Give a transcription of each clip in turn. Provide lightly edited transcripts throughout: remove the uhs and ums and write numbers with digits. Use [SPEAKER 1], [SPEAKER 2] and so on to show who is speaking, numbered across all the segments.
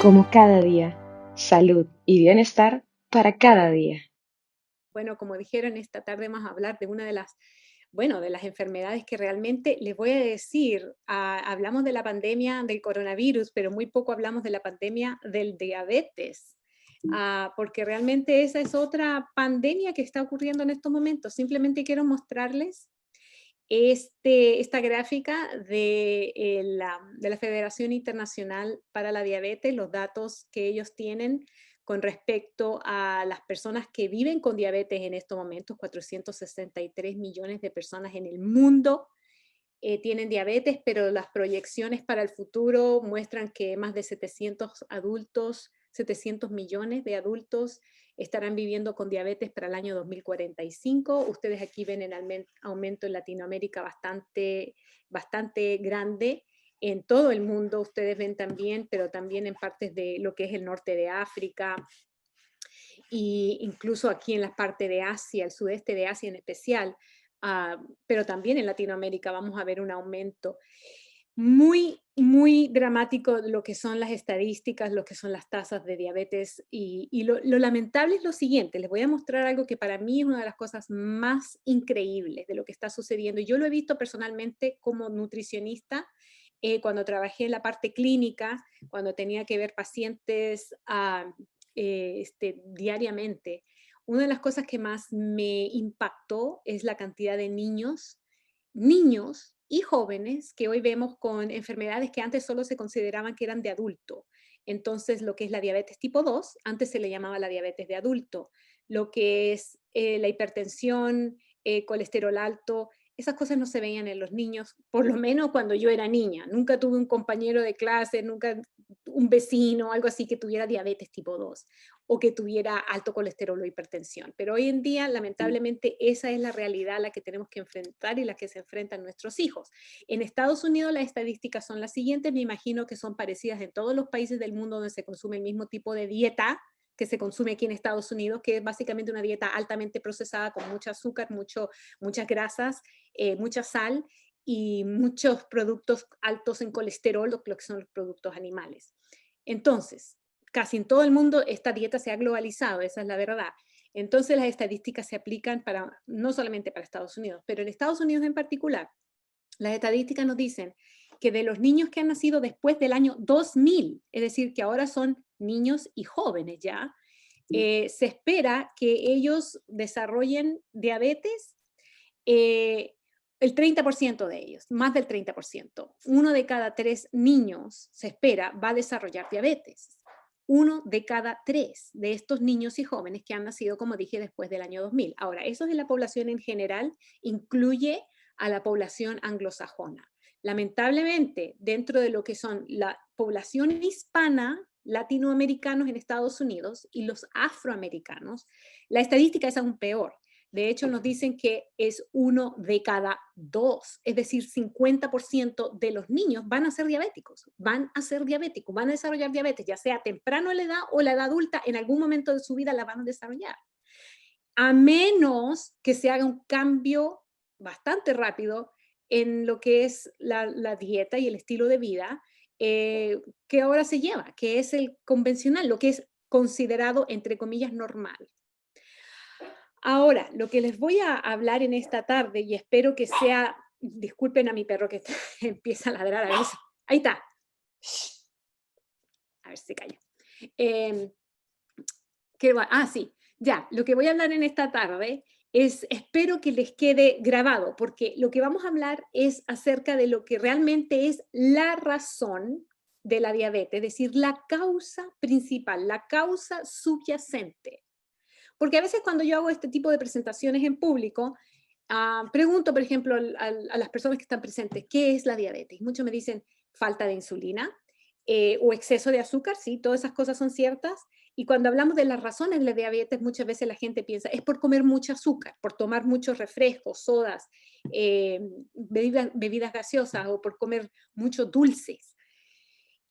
[SPEAKER 1] como cada día, salud y bienestar para cada día.
[SPEAKER 2] Bueno, como dijeron, esta tarde vamos a hablar de una de las, bueno, de las enfermedades que realmente les voy a decir, hablamos de la pandemia del coronavirus, pero muy poco hablamos de la pandemia del diabetes, porque realmente esa es otra pandemia que está ocurriendo en estos momentos. Simplemente quiero mostrarles esta gráfica de la Federación Internacional para la Diabetes, los datos que ellos tienen con respecto a las personas que viven con diabetes en estos momentos, 463 millones de personas en el mundo tienen diabetes, pero las proyecciones para el futuro muestran que más de 700 millones de adultos estarán viviendo con diabetes para el año 2045. Ustedes aquí ven el aumento en Latinoamérica bastante grande. En todo el mundo ustedes ven también, pero también en partes de lo que es el norte de África, e incluso aquí en la parte de Asia, el sudeste de Asia en especial, pero también en Latinoamérica vamos a ver un aumento muy dramático de lo que son las estadísticas, lo que son las tasas de diabetes. Y lo lamentable es lo siguiente, les voy a mostrar algo que para mí es una de las cosas más increíbles de lo que está sucediendo. Y yo lo he visto personalmente como nutricionista, cuando trabajé en la parte clínica, cuando tenía que ver pacientes diariamente. Una de las cosas que más me impactó es la cantidad de niños y jóvenes que hoy vemos con enfermedades que antes solo se consideraban que eran de adulto. Entonces, lo que es la diabetes tipo 2, antes se le llamaba la diabetes de adulto. Lo que es la hipertensión, colesterol alto, esas cosas no se veían en los niños, por lo menos cuando yo era niña. Nunca tuve un compañero de clase, nunca un vecino, algo así que tuviera diabetes tipo 2 o que tuviera alto colesterol o hipertensión. Pero hoy en día, lamentablemente, esa es la realidad a la que tenemos que enfrentar y la que se enfrentan nuestros hijos. En Estados Unidos las estadísticas son las siguientes, me imagino que son parecidas en todos los países del mundo donde se consume el mismo tipo de dieta que se consume aquí en Estados Unidos, que es básicamente una dieta altamente procesada con mucho azúcar, muchas grasas, mucha sal y muchos productos altos en colesterol, lo que son los productos animales. Entonces, casi en todo el mundo esta dieta se ha globalizado, esa es la verdad. Entonces las estadísticas se aplican no solamente para Estados Unidos, pero en Estados Unidos en particular, las estadísticas nos dicen que de los niños que han nacido después del año 2000, es decir, que ahora son niños y jóvenes ya, se espera que ellos desarrollen diabetes, el 30% de ellos, más del 30%. Uno de cada tres niños se espera va a desarrollar diabetes. Uno de cada tres de estos niños y jóvenes que han nacido, como dije, después del año 2000. Ahora, eso de la población en general incluye a la población anglosajona. Lamentablemente, dentro de lo que son la población hispana, latinoamericanos en Estados Unidos y los afroamericanos, la estadística es aún peor. De hecho, nos dicen que es uno de cada dos, es decir, 50% de los niños van a ser diabéticos, van a desarrollar diabetes, ya sea temprano en la edad o la edad adulta, en algún momento de su vida la van a desarrollar. A menos que se haga un cambio bastante rápido en lo que es la dieta y el estilo de vida que ahora se lleva, que es el convencional, lo que es considerado, entre comillas, normal. Ahora, lo que les voy a hablar en esta tarde, y espero que sea, disculpen a mi perro que empieza a ladrar a veces. Ahí está. A ver si se calla. Eh, sí, ya, lo que voy a hablar en esta tarde es, espero que les quede grabado, porque lo que vamos a hablar es acerca de lo que realmente es la razón de la diabetes, es decir, la causa principal, la causa subyacente. Porque a veces cuando yo hago este tipo de presentaciones en público, pregunto, por ejemplo, a las personas que están presentes, ¿qué es la diabetes? Muchos me dicen falta de insulina o exceso de azúcar, sí, todas esas cosas son ciertas. Y cuando hablamos de las razones de la diabetes, muchas veces la gente piensa, es por comer mucho azúcar, por tomar muchos refrescos, sodas, bebidas gaseosas o por comer muchos dulces.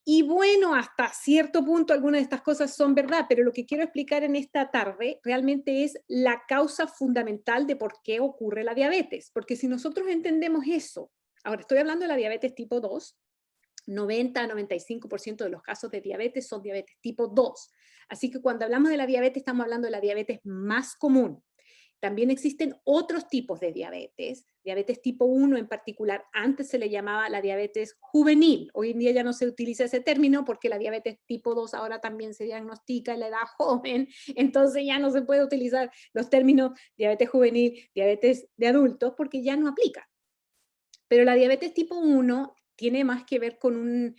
[SPEAKER 2] Y bueno, hasta cierto punto algunas de estas cosas son verdad, pero lo que quiero explicar en esta tarde realmente es la causa fundamental de por qué ocurre la diabetes. Porque si nosotros entendemos eso, ahora estoy hablando de la diabetes tipo 2, 90 a 95% de los casos de diabetes son diabetes tipo 2. Así que cuando hablamos de la diabetes, estamos hablando de la diabetes más común. También existen otros tipos de diabetes. Diabetes tipo 1 en particular, antes se le llamaba la diabetes juvenil. Hoy en día ya no se utiliza ese término porque la diabetes tipo 2 ahora también se diagnostica en la edad joven, entonces ya no se puede utilizar los términos diabetes juvenil, diabetes de adultos, porque ya no aplica. Pero la diabetes tipo 1 tiene más que ver con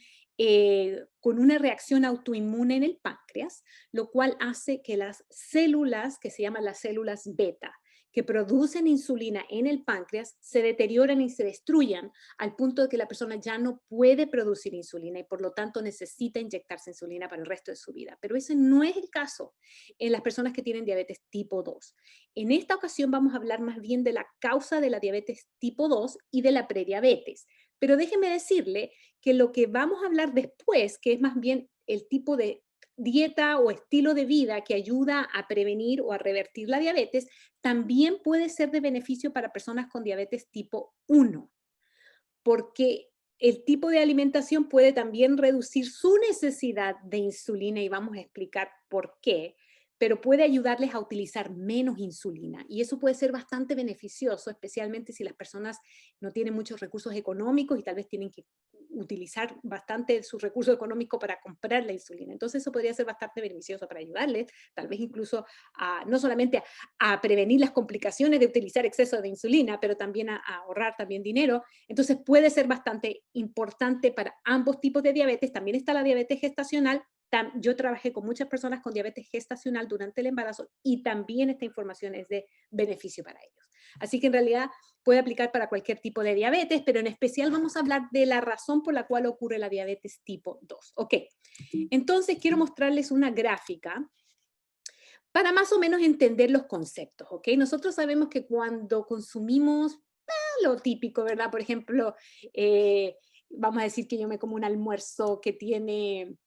[SPEAKER 2] una reacción autoinmune en el páncreas, lo cual hace que las células, que se llaman las células beta, que producen insulina en el páncreas, se deterioran y se destruyan al punto de que la persona ya no puede producir insulina y por lo tanto necesita inyectarse insulina para el resto de su vida. Pero ese no es el caso en las personas que tienen diabetes tipo 2. En esta ocasión vamos a hablar más bien de la causa de la diabetes tipo 2 y de la prediabetes. Pero déjeme decirle que lo que vamos a hablar después, que es más bien el tipo de dieta o estilo de vida que ayuda a prevenir o a revertir la diabetes, también puede ser de beneficio para personas con diabetes tipo 1, porque el tipo de alimentación puede también reducir su necesidad de insulina y vamos a explicar por qué, pero puede ayudarles a utilizar menos insulina y eso puede ser bastante beneficioso, especialmente si las personas no tienen muchos recursos económicos y tal vez tienen que utilizar bastante su recurso económico para comprar la insulina. Entonces eso podría ser bastante beneficioso para ayudarles, tal vez incluso no solamente a prevenir las complicaciones de utilizar exceso de insulina, pero también a ahorrar también dinero. Entonces puede ser bastante importante para ambos tipos de diabetes. También está la diabetes gestacional. Yo trabajé con muchas personas con diabetes gestacional durante el embarazo y también esta información es de beneficio para ellos. Así que en realidad puede aplicar para cualquier tipo de diabetes, pero en especial vamos a hablar de la razón por la cual ocurre la diabetes tipo 2. Ok, entonces quiero mostrarles una gráfica para más o menos entender los conceptos, ¿ok? Nosotros sabemos que cuando consumimos lo típico, ¿verdad? Por ejemplo, vamos a decir que yo me como un almuerzo que tiene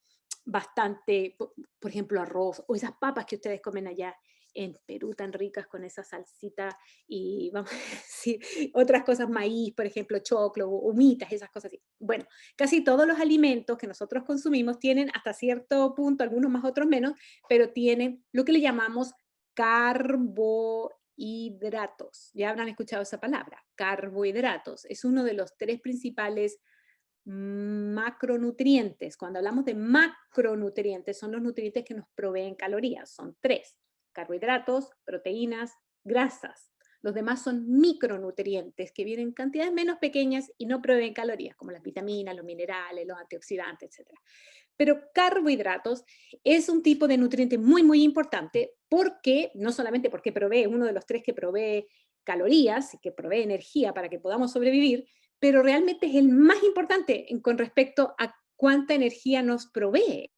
[SPEAKER 2] bastante, por ejemplo, arroz o esas papas que ustedes comen allá en Perú tan ricas con esa salsita y vamos a decir otras cosas, maíz, por ejemplo, choclo, humitas, esas cosas así. Bueno, casi todos los alimentos que nosotros consumimos tienen hasta cierto punto, algunos más, otros menos, pero tienen lo que le llamamos carbohidratos. Ya habrán escuchado esa palabra, carbohidratos. Es uno de los tres principales macronutrientes. Cuando hablamos de macronutrientes, son los nutrientes que nos proveen calorías. Son tres: carbohidratos, proteínas, grasas. Los demás son micronutrientes que vienen en cantidades menos pequeñas y no proveen calorías, como las vitaminas, los minerales, los antioxidantes, etc. Pero carbohidratos es un tipo de nutriente muy, muy importante porque, no solamente porque provee, uno de los tres que provee calorías y que provee energía para que podamos sobrevivir, pero realmente es el más importante con respecto a cuánta energía nos provee.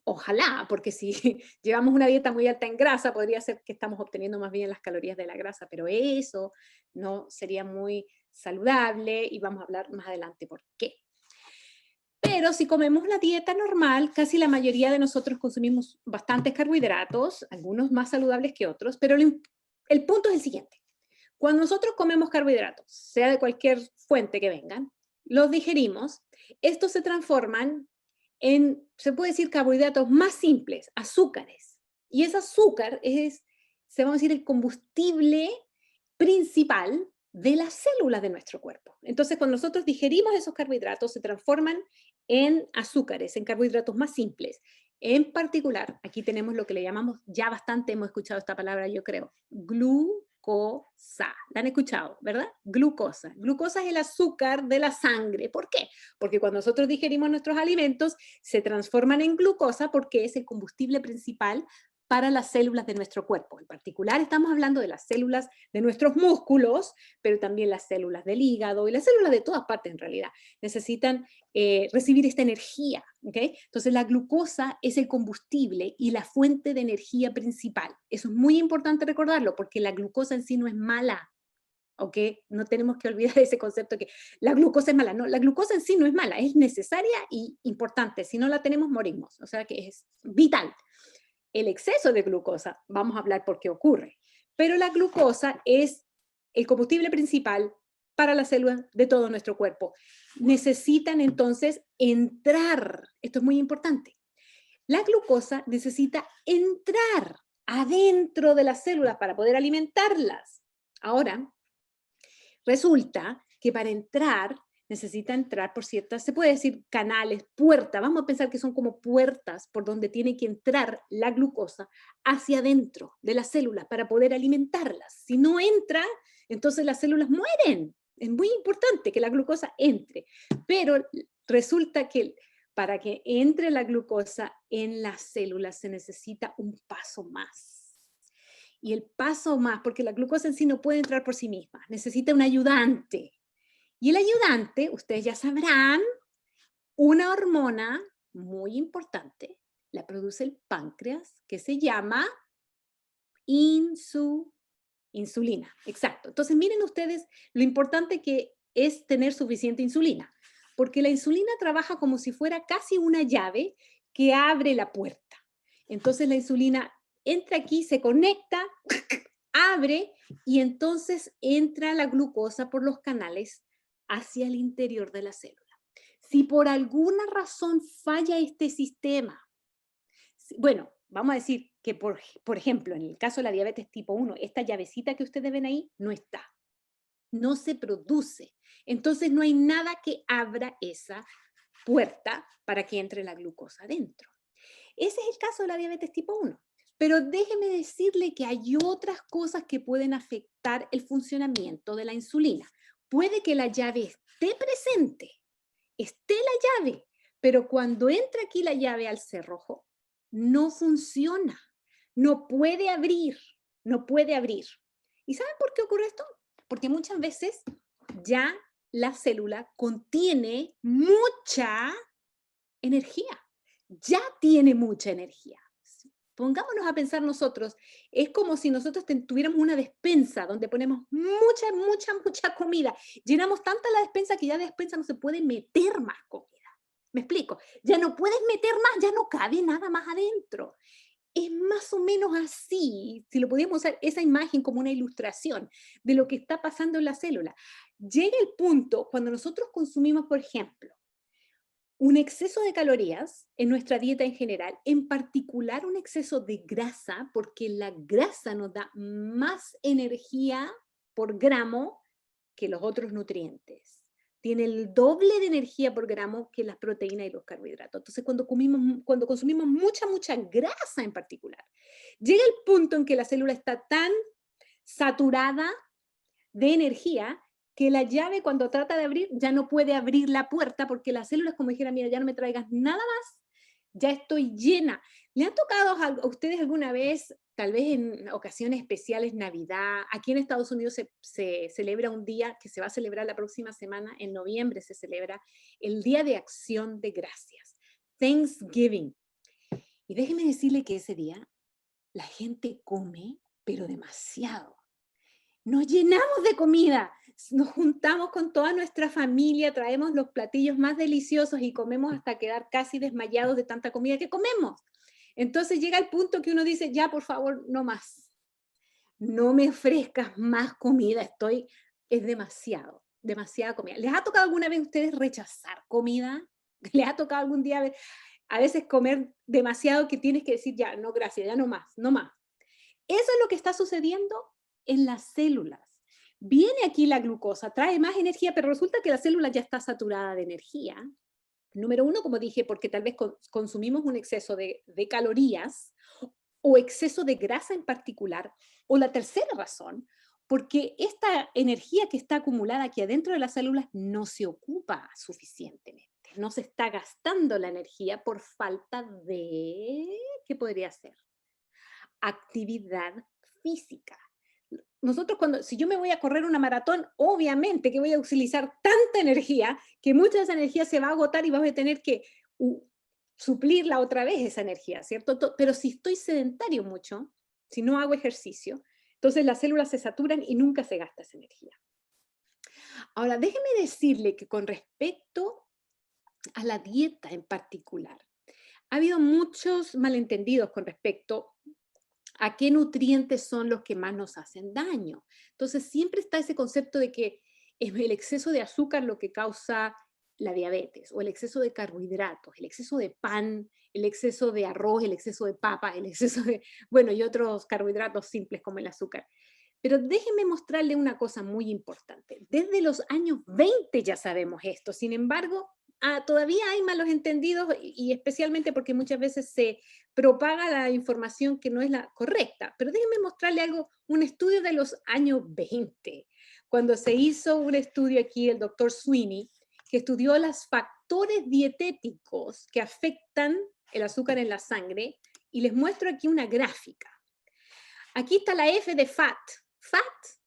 [SPEAKER 2] Ojalá, porque si llevamos una dieta muy alta en grasa, podría ser que estamos obteniendo más bien las calorías de la grasa, pero eso no sería muy saludable y vamos a hablar más adelante por qué. Pero si comemos la dieta normal, casi la mayoría de nosotros consumimos bastantes carbohidratos, algunos más saludables que otros, pero el punto es el siguiente. Cuando nosotros comemos carbohidratos, sea de cualquier fuente que vengan, los digerimos, estos se transforman en, se puede decir, carbohidratos más simples, azúcares. Y ese azúcar es, se vamos a decir, el combustible principal de las células de nuestro cuerpo. Entonces, cuando nosotros digerimos esos carbohidratos, se transforman en azúcares, en carbohidratos más simples. En particular, aquí tenemos lo que le llamamos, ya bastante hemos escuchado esta palabra, yo creo, glucosa. ¿La han escuchado, verdad? Glucosa. Glucosa es el azúcar de la sangre. ¿Por qué? Porque cuando nosotros digerimos nuestros alimentos, se transforman en glucosa porque es el combustible principal para las células de nuestro cuerpo. En particular, estamos hablando de las células de nuestros músculos, pero también las células del hígado y las células de todas partes en realidad necesitan recibir esta energía. ¿Okay? Entonces la glucosa es el combustible y la fuente de energía principal. Eso es muy importante recordarlo porque la glucosa en sí no es mala. ¿Ok? No tenemos que olvidar ese concepto que la glucosa es mala. No, la glucosa en sí no es mala, es necesaria y importante. Si no la tenemos, morimos. O sea que es vital. El exceso de glucosa, vamos a hablar por qué ocurre. Pero la glucosa es el combustible principal para las células de todo nuestro cuerpo. Necesitan entonces entrar, esto es muy importante, la glucosa necesita entrar adentro de las células para poder alimentarlas. Ahora, resulta que para entrar, necesita entrar por ciertas, se puede decir canales, puertas, vamos a pensar que son como puertas por donde tiene que entrar la glucosa hacia adentro de las células para poder alimentarlas. Si no entra, entonces las células mueren. Es muy importante que la glucosa entre, pero resulta que para que entre la glucosa en las células se necesita un paso más. Y el paso más, porque la glucosa en sí no puede entrar por sí misma, necesita un ayudante. Y el ayudante, ustedes ya sabrán, una hormona muy importante, la produce el páncreas, que se llama insulina. Exacto. Entonces miren ustedes lo importante que es tener suficiente insulina, porque la insulina trabaja como si fuera casi una llave que abre la puerta. Entonces la insulina entra aquí, se conecta, abre y entonces entra la glucosa por los canales hacia el interior de la célula. Si por alguna razón falla este sistema, bueno, vamos a decir que por ejemplo, en el caso de la diabetes tipo 1, esta llavecita que ustedes ven ahí no está, no se produce. Entonces no hay nada que abra esa puerta para que entre la glucosa adentro. Ese es el caso de la diabetes tipo 1. Pero déjeme decirle que hay otras cosas que pueden afectar el funcionamiento de la insulina. Puede que la llave esté presente, esté la llave, pero cuando entra aquí la llave al cerrojo, no funciona, no puede abrir, no puede abrir. ¿Y saben por qué ocurre esto? Porque muchas veces ya la célula contiene mucha energía, ya tiene mucha energía. Pongámonos a pensar nosotros, es como si nosotros tuviéramos una despensa donde ponemos mucha comida. Llenamos tanta la despensa que ya la despensa no se puede meter más comida. ¿Me explico? Ya no puedes meter más, ya no cabe nada más adentro. Es más o menos así, si lo podíamos usar esa imagen como una ilustración de lo que está pasando en la célula. Llega el punto cuando nosotros consumimos, por ejemplo, un exceso de calorías en nuestra dieta en general, en particular un exceso de grasa, porque la grasa nos da más energía por gramo que los otros nutrientes. Tiene el doble de energía por gramo que las proteínas y los carbohidratos. Entonces, cuando consumimos mucha grasa en particular, llega el punto en que la célula está tan saturada de energía que la llave cuando trata de abrir ya no puede abrir la puerta porque las células como dijera, mira, ya no me traigas nada más, ya estoy llena. ¿Le han tocado a ustedes alguna vez, tal vez en ocasiones especiales, Navidad? Aquí en Estados Unidos se celebra un día que se va a celebrar la próxima semana, en noviembre se celebra el Día de Acción de Gracias, Thanksgiving. Y déjenme decirle que ese día la gente come, pero demasiado. Nos llenamos de comida, nos juntamos con toda nuestra familia, traemos los platillos más deliciosos y comemos hasta quedar casi desmayados de tanta comida que comemos. Entonces llega el punto que uno dice, ya por favor, no más, no me ofrezcas más comida, es demasiada comida. ¿Les ha tocado alguna vez a ustedes rechazar comida? ¿Les ha tocado algún día a veces comer demasiado que tienes que decir, ya, no, gracias, ya no más, no más? Eso es lo que está sucediendo en las células. Viene aquí la glucosa, trae más energía, pero resulta que la célula ya está saturada de energía. Número uno, como dije, porque tal vez consumimos un exceso de calorías o exceso de grasa en particular. O la tercera razón, porque esta energía que está acumulada aquí adentro de las células no se ocupa suficientemente. No se está gastando la energía por falta de, ¿qué podría ser? Actividad física. Nosotros si yo me voy a correr una maratón, obviamente que voy a utilizar tanta energía que mucha de esa energía se va a agotar y vas a tener que suplirla otra vez esa energía, ¿cierto? Pero si estoy sedentario mucho, si no hago ejercicio, entonces las células se saturan y nunca se gasta esa energía. Ahora, déjeme decirle que con respecto a la dieta en particular, ha habido muchos malentendidos con respecto a qué nutrientes son los que más nos hacen daño. Entonces siempre está ese concepto de que es el exceso de azúcar lo que causa la diabetes, o el exceso de carbohidratos, el exceso de pan, el exceso de arroz, el exceso de papas, el exceso de, bueno, y otros carbohidratos simples como el azúcar. Pero déjenme mostrarle una cosa muy importante. Desde los años 20 ya sabemos esto. Sin embargo, todavía hay malos entendidos y especialmente porque muchas veces se propaga la información que no es la correcta. Pero déjenme mostrarle algo, un estudio de los años 20, cuando se hizo un estudio aquí, el doctor Sweeney, que estudió los factores dietéticos que afectan el azúcar en la sangre, y les muestro aquí una gráfica. Aquí está la F de fat. Fat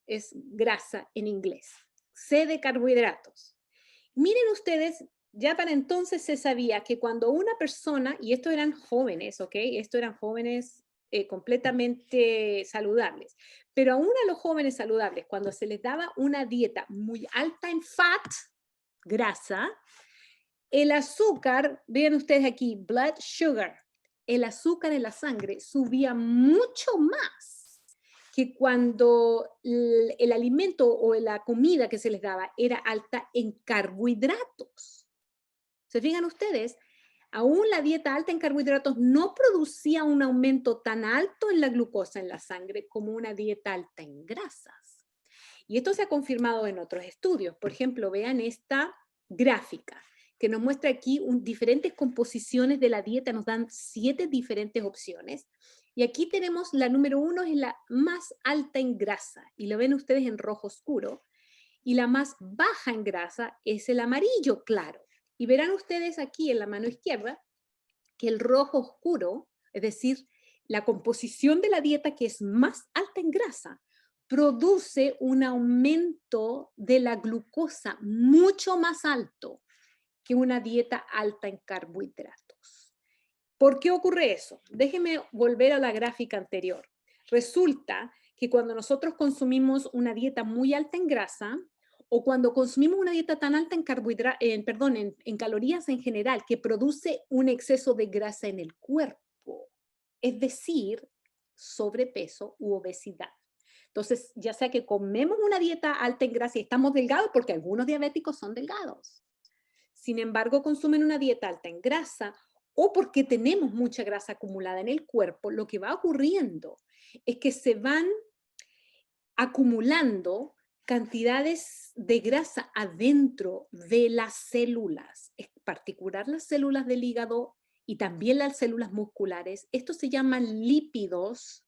[SPEAKER 2] es grasa en inglés. C de carbohidratos. Miren ustedes, ya para entonces se sabía que cuando una persona, y estos eran jóvenes, ¿ok? Estos eran jóvenes completamente saludables, pero aún a los jóvenes saludables, cuando se les daba una dieta muy alta en fat, grasa, el azúcar, vean ustedes aquí, blood sugar, el azúcar en la sangre subía mucho más que cuando el alimento o la comida que se les daba era alta en carbohidratos. ¿Se fijan ustedes? Aún la dieta alta en carbohidratos no producía un aumento tan alto en la glucosa en la sangre como una dieta alta en grasas. Y esto se ha confirmado en otros estudios. Por ejemplo, vean esta gráfica que nos muestra aquí diferentes composiciones de la dieta, nos dan 7 diferentes opciones. Y aquí tenemos la número 1, es la más alta en grasa, y lo ven ustedes en rojo oscuro, y la más baja en grasa es el amarillo claro. Y verán ustedes aquí en la mano izquierda que el rojo oscuro, es decir, la composición de la dieta que es más alta en grasa, produce un aumento de la glucosa mucho más alto que una dieta alta en carbohidratos. ¿Por qué ocurre eso? Déjenme volver a la gráfica anterior. Resulta que cuando nosotros consumimos una dieta muy alta en grasa, o cuando consumimos una dieta tan alta en en calorías en general, que produce un exceso de grasa en el cuerpo, es decir, sobrepeso u obesidad. Entonces, ya sea que comemos una dieta alta en grasa y estamos delgados, porque algunos diabéticos son delgados. Sin embargo, consumen una dieta alta en grasa o porque tenemos mucha grasa acumulada en el cuerpo, lo que va ocurriendo es que se van acumulando cantidades de grasa adentro de las células, en particular las células del hígado y también las células musculares. Esto se llaman lípidos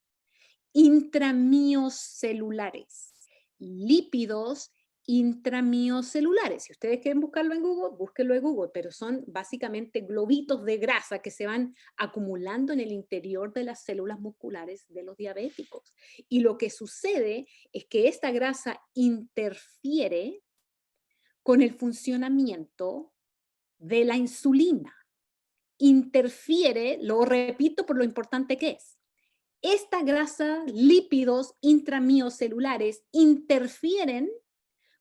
[SPEAKER 2] intramiocelulares. Lípidos intramiocelulares. Si ustedes quieren buscarlo en Google, búsquenlo en Google, pero son básicamente globitos de grasa que se van acumulando en el interior de las células musculares de los diabéticos. Y lo que sucede es que esta grasa interfiere con el funcionamiento de la insulina. Interfiere, lo repito por lo importante que es, esta grasa, lípidos intramiocelulares interfieren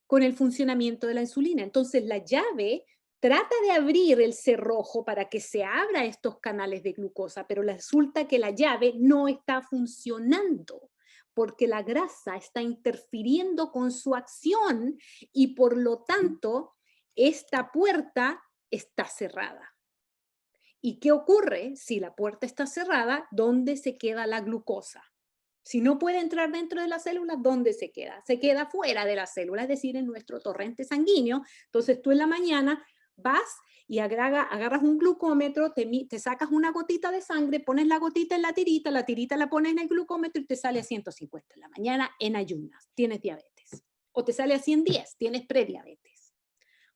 [SPEAKER 2] con el funcionamiento de la insulina. Entonces la llave trata de abrir el cerrojo para que se abra estos canales de glucosa, pero resulta que la llave no está funcionando porque la grasa está interfiriendo con su acción y por lo tanto esta puerta está cerrada. ¿Y qué ocurre si la puerta está cerrada? ¿Dónde se queda la glucosa? Si no puede entrar dentro de la célula, ¿dónde se queda? Se queda fuera de la célula, es decir, en nuestro torrente sanguíneo. Entonces tú en la mañana vas y agarras un glucómetro, te sacas una gotita de sangre, pones la gotita en la tirita la pones en el glucómetro y te sale a 150 en la mañana en ayunas. Tienes diabetes. O te sale a 110, tienes prediabetes.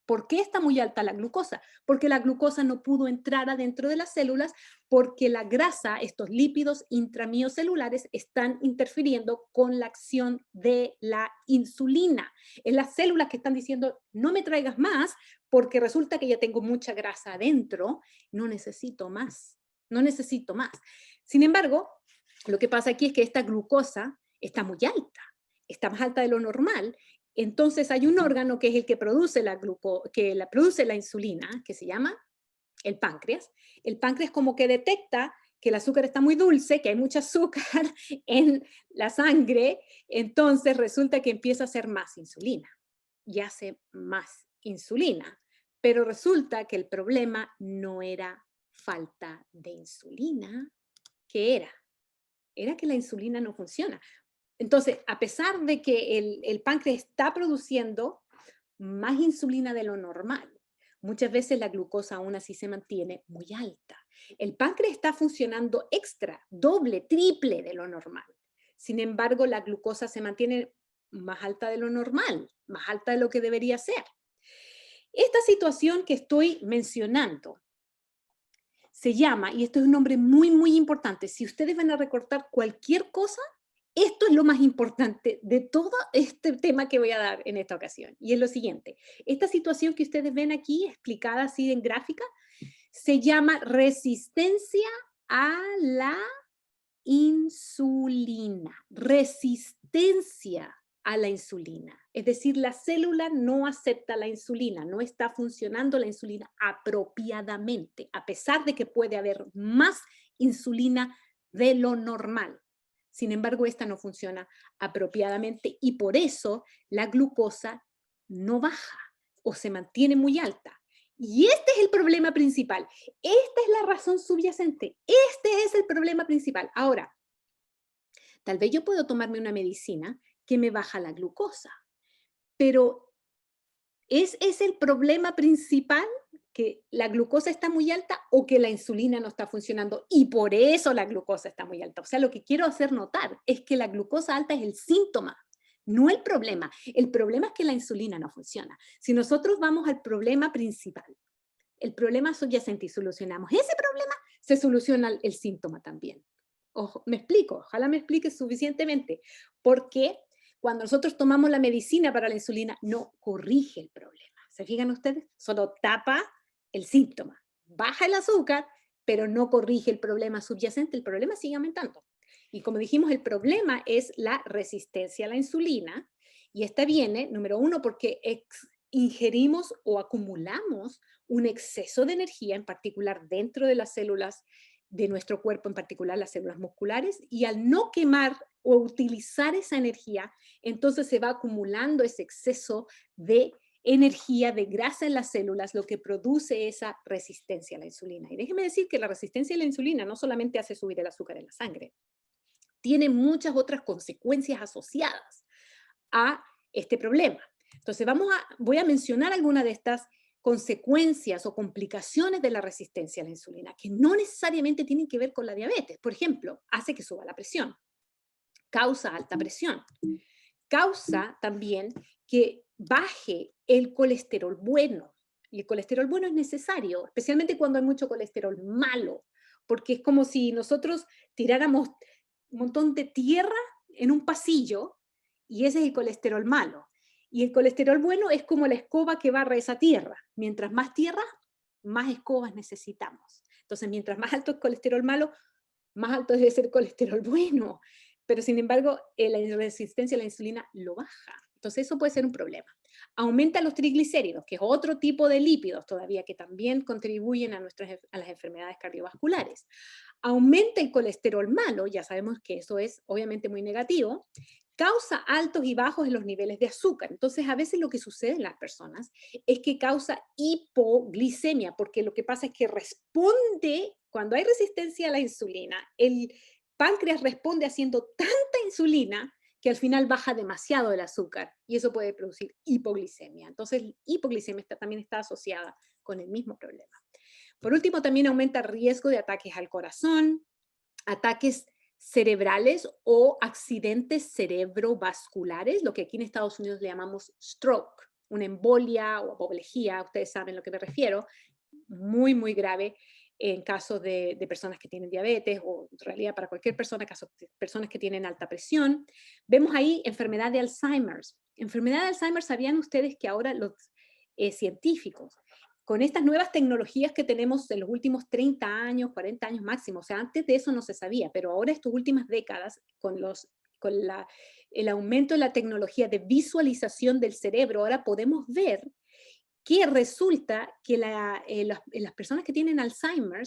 [SPEAKER 2] ¿Por qué está muy alta la glucosa? Porque la glucosa no pudo entrar adentro de las células porque la grasa, estos lípidos intramiocelulares, están interfiriendo con la acción de la insulina. Es las células que están diciendo, no me traigas más porque resulta que ya tengo mucha grasa adentro, no necesito más, no necesito más. Sin embargo, lo que pasa aquí es que esta glucosa está muy alta, está más alta de lo normal. Entonces hay un órgano que es el que produce produce la insulina, que se llama el páncreas. El páncreas como que detecta que el azúcar está muy dulce, que hay mucho azúcar en la sangre, entonces resulta que empieza a hacer más insulina. y hace más insulina. Pero resulta que el problema no era falta de insulina. ¿Qué era? Era que la insulina no funciona. Entonces, a pesar de que el páncreas está produciendo más insulina de lo normal, muchas veces la glucosa aún así se mantiene muy alta. El páncreas está funcionando extra, doble, triple de lo normal. Sin embargo, la glucosa se mantiene más alta de lo normal, más alta de lo que debería ser. Esta situación que estoy mencionando se llama, y esto es un nombre muy, muy importante, si ustedes van a recortar cualquier cosa, esto es lo más importante de todo este tema que voy a dar en esta ocasión. Y es lo siguiente, esta situación que ustedes ven aquí explicada así en gráfica, se llama resistencia a la insulina. Resistencia a la insulina. Es decir, la célula no acepta la insulina, no está funcionando la insulina apropiadamente, a pesar de que puede haber más insulina de lo normal. Sin embargo, esta no funciona apropiadamente y por eso la glucosa no baja o se mantiene muy alta. Y este es el problema principal. Esta es la razón subyacente. Este es el problema principal. Ahora, tal vez yo puedo tomarme una medicina que me baja la glucosa, pero ¿es el problema principal que la glucosa está muy alta o que la insulina no está funcionando y por eso la glucosa está muy alta? O sea, lo que quiero hacer notar es que la glucosa alta es el síntoma, no el problema. El problema es que la insulina no funciona. Si nosotros vamos al problema principal, el problema subyacente y solucionamos ese problema, se soluciona el síntoma también. Ojo, me explico, ojalá me explique suficientemente, porque cuando nosotros tomamos la medicina para la insulina, no corrige el problema. ¿Se fijan ustedes? Solo tapa el síntoma, baja el azúcar, pero no corrige el problema subyacente, el problema sigue aumentando. Y como dijimos, el problema es la resistencia a la insulina, y esta viene, número uno, porque ingerimos o acumulamos un exceso de energía, en particular dentro de las células de nuestro cuerpo, en particular las células musculares, y al no quemar o utilizar esa energía, entonces se va acumulando ese exceso de energía, de grasa en las células, lo que produce esa resistencia a la insulina. Y déjeme decir que la resistencia a la insulina no solamente hace subir el azúcar en la sangre, tiene muchas otras consecuencias asociadas a este problema. Entonces voy a mencionar algunas de estas consecuencias o complicaciones de la resistencia a la insulina, que no necesariamente tienen que ver con la diabetes. Por ejemplo, hace que suba la presión, causa alta presión, causa también que baje el colesterol bueno. Y el colesterol bueno es necesario, especialmente cuando hay mucho colesterol malo, porque es como si nosotros tiráramos un montón de tierra en un pasillo y ese es el colesterol malo. Y el colesterol bueno es como la escoba que barre esa tierra. Mientras más tierra, más escobas necesitamos. Entonces, mientras más alto el colesterol malo, más alto debe ser el colesterol bueno. Pero sin embargo, la resistencia a la insulina lo baja. Entonces, eso puede ser un problema. Aumenta los triglicéridos, que es otro tipo de lípidos todavía que también contribuyen a las enfermedades cardiovasculares. Aumenta el colesterol malo, ya sabemos que eso es obviamente muy negativo, causa altos y bajos en los niveles de azúcar. Entonces, a veces lo que sucede en las personas es que causa hipoglicemia, porque lo que pasa es que responde, cuando hay resistencia a la insulina, el páncreas responde haciendo tanta insulina que al final baja demasiado el azúcar y eso puede producir hipoglicemia. Entonces, hipoglicemia también está asociada con el mismo problema. Por último, también aumenta el riesgo de ataques al corazón, ataques cerebrales o accidentes cerebrovasculares, lo que aquí en Estados Unidos le llamamos stroke, una embolia o apoplejía, ustedes saben a lo que me refiero, muy, muy grave en casos de personas que tienen diabetes o en realidad para cualquier persona, casos de personas que tienen alta presión. Vemos ahí enfermedad de Alzheimer. Enfermedad de Alzheimer, ¿sabían ustedes que ahora los científicos con estas nuevas tecnologías que tenemos en los últimos 30 años, 40 años máximo, o sea, antes de eso no se sabía, pero ahora estas últimas décadas, con el aumento de la tecnología de visualización del cerebro, ahora podemos ver que resulta que las personas que tienen Alzheimer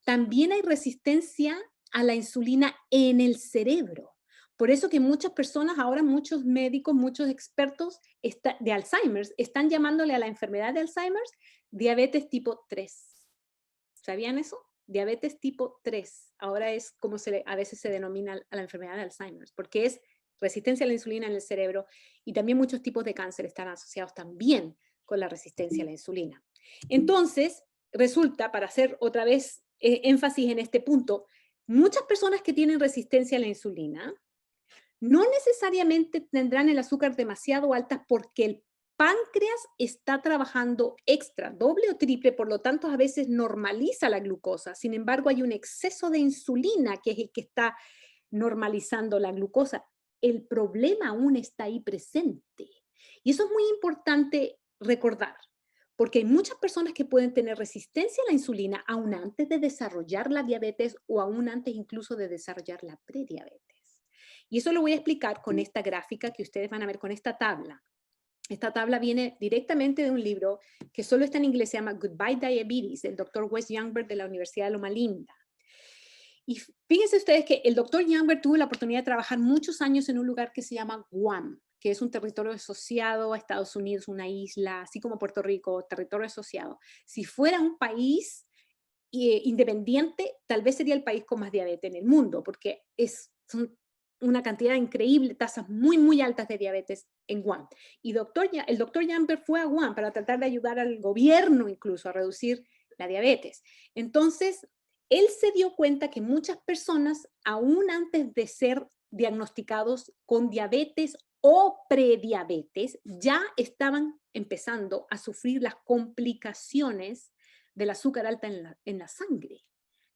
[SPEAKER 2] también hay resistencia a la insulina en el cerebro. Por eso que muchas personas, ahora muchos médicos, muchos expertos de Alzheimer's, están llamándole a la enfermedad de Alzheimer's diabetes tipo 3. ¿Sabían eso? Diabetes tipo 3. Ahora es como a veces se denomina a la enfermedad de Alzheimer's, porque es resistencia a la insulina en el cerebro y también muchos tipos de cáncer están asociados también con la resistencia a la insulina. Entonces, resulta, para hacer otra vez énfasis en este punto, muchas personas que tienen resistencia a la insulina no necesariamente tendrán el azúcar demasiado alta porque el páncreas está trabajando extra, doble o triple, por lo tanto a veces normaliza la glucosa. Sin embargo, hay un exceso de insulina que es el que está normalizando la glucosa. El problema aún está ahí presente. Y eso es muy importante recordar, porque hay muchas personas que pueden tener resistencia a la insulina aún antes de desarrollar la diabetes o aún antes incluso de desarrollar la prediabetes. Y eso lo voy a explicar con esta gráfica que ustedes van a ver con esta tabla. Esta tabla viene directamente de un libro que solo está en inglés, se llama Goodbye Diabetes, del doctor Wes Youngberg de la Universidad de Loma Linda. Y fíjense ustedes que el doctor Youngberg tuvo la oportunidad de trabajar muchos años en un lugar que se llama Guam, que es un territorio asociado a Estados Unidos, una isla, así como Puerto Rico, territorio asociado. Si fuera un país independiente, tal vez sería el país con más diabetes en el mundo, porque son una cantidad increíble, tasas muy, muy altas de diabetes en Guam. Y el doctor Youngberg fue a Guam para tratar de ayudar al gobierno incluso a reducir la diabetes. Entonces, él se dio cuenta que muchas personas, aún antes de ser diagnosticados con diabetes o prediabetes, ya estaban empezando a sufrir las complicaciones del azúcar alta en la sangre.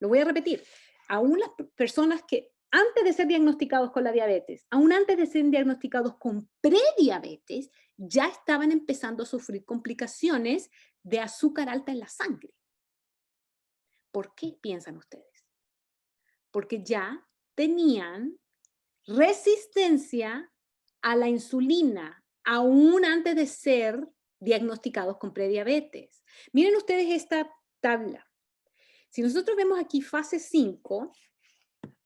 [SPEAKER 2] Lo voy a repetir. Aún las personas que antes de ser diagnosticados con la diabetes, aún antes de ser diagnosticados con prediabetes, ya estaban empezando a sufrir complicaciones de azúcar alta en la sangre. ¿Por qué piensan ustedes? Porque ya tenían resistencia a la insulina, aún antes de ser diagnosticados con prediabetes. Miren ustedes esta tabla. Si nosotros vemos aquí fase 5,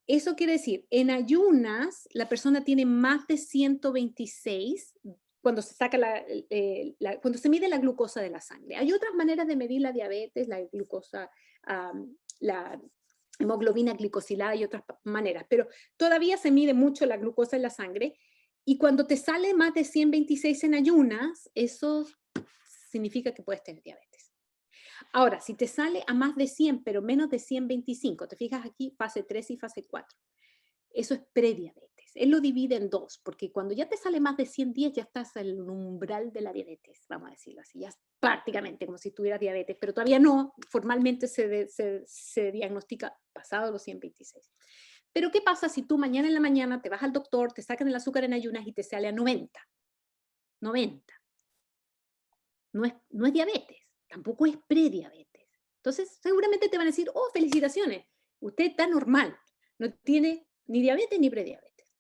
[SPEAKER 2] eso quiere decir, en ayunas, la persona tiene más de 126 cuando se saca cuando se mide la glucosa de la sangre. Hay otras maneras de medir la diabetes, la glucosa, la hemoglobina glicosilada y otras maneras, pero todavía se mide mucho la glucosa en la sangre y cuando te sale más de 126 en ayunas, eso significa que puedes tener diabetes. Ahora, si te sale a más de 100, pero menos de 125, te fijas aquí, fase 3 y fase 4, eso es prediabetes. Él lo divide en dos, porque cuando ya te sale más de 110, ya estás en el umbral de la diabetes, vamos a decirlo así, ya es prácticamente como si tuvieras diabetes, pero todavía no, formalmente se diagnostica pasado los 126. Pero ¿qué pasa si tú mañana en la mañana te vas al doctor, te sacan el azúcar en ayunas y te sale a 90? 90. No es diabetes, tampoco es prediabetes. Entonces, seguramente te van a decir, oh, felicitaciones, usted está normal, no tiene ni diabetes ni prediabetes.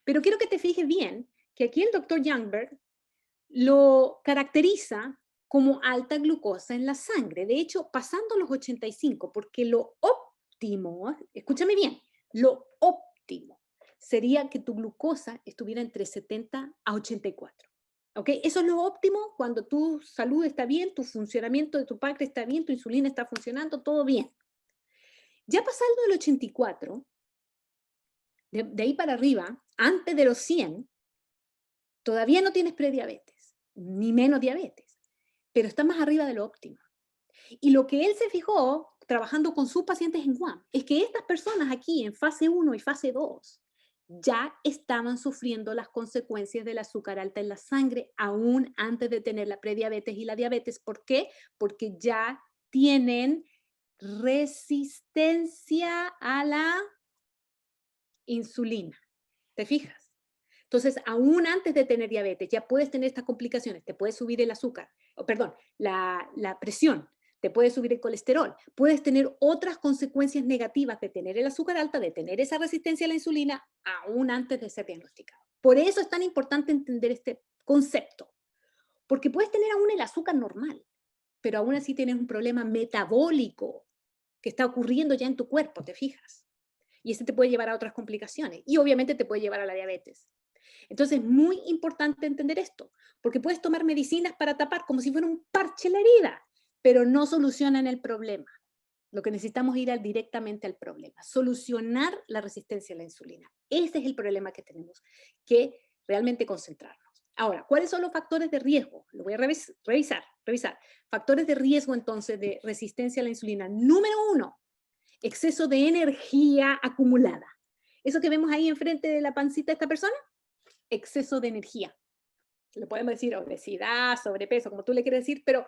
[SPEAKER 2] Pero quiero que te fijes bien que aquí el doctor Youngberg lo caracteriza como alta glucosa en la sangre. De hecho, pasando los 85, porque lo óptimo, escúchame bien, lo óptimo sería que tu glucosa estuviera entre 70 a 84. ¿Ok? Eso es lo óptimo cuando tu salud está bien, tu funcionamiento de tu páncreas está bien, tu insulina está funcionando, todo bien. Ya pasando el 84, de ahí para arriba, antes de los 100, todavía no tienes prediabetes, ni menos diabetes, pero está más arriba de lo óptimo. Y lo que él se fijó, trabajando con sus pacientes en Guam, es que estas personas aquí en fase 1 y fase 2 ya estaban sufriendo las consecuencias del azúcar alta en la sangre, aún antes de tener la prediabetes y la diabetes. ¿Por qué? Porque ya tienen resistencia a la insulina. ¿Te fijas? Entonces, aún antes de tener diabetes, ya puedes tener estas complicaciones. Te puede subir el azúcar, perdón, la presión, te puede subir el colesterol. Puedes tener otras consecuencias negativas de tener el azúcar alta, de tener esa resistencia a la insulina, aún antes de ser diagnosticado. Por eso es tan importante entender este concepto. Porque puedes tener aún el azúcar normal, pero aún así tienes un problema metabólico que está ocurriendo ya en tu cuerpo, ¿te fijas? y ese te puede llevar a otras complicaciones y obviamente te puede llevar a la diabetes. Entonces, muy importante entender esto, porque puedes tomar medicinas para tapar como si fuera un parche la herida, pero no solucionan el problema. Lo que necesitamos es ir directamente al problema, solucionar la resistencia a la insulina. Ese es el problema que tenemos que realmente concentrarnos. Ahora, ¿cuáles son los factores de riesgo? Lo voy a revisar. Factores de riesgo entonces de resistencia a la insulina. Número 1, exceso de energía acumulada. Eso que vemos ahí enfrente de la pancita de esta persona, exceso de energía. Le podemos decir obesidad, sobrepeso, como tú le quieres decir, pero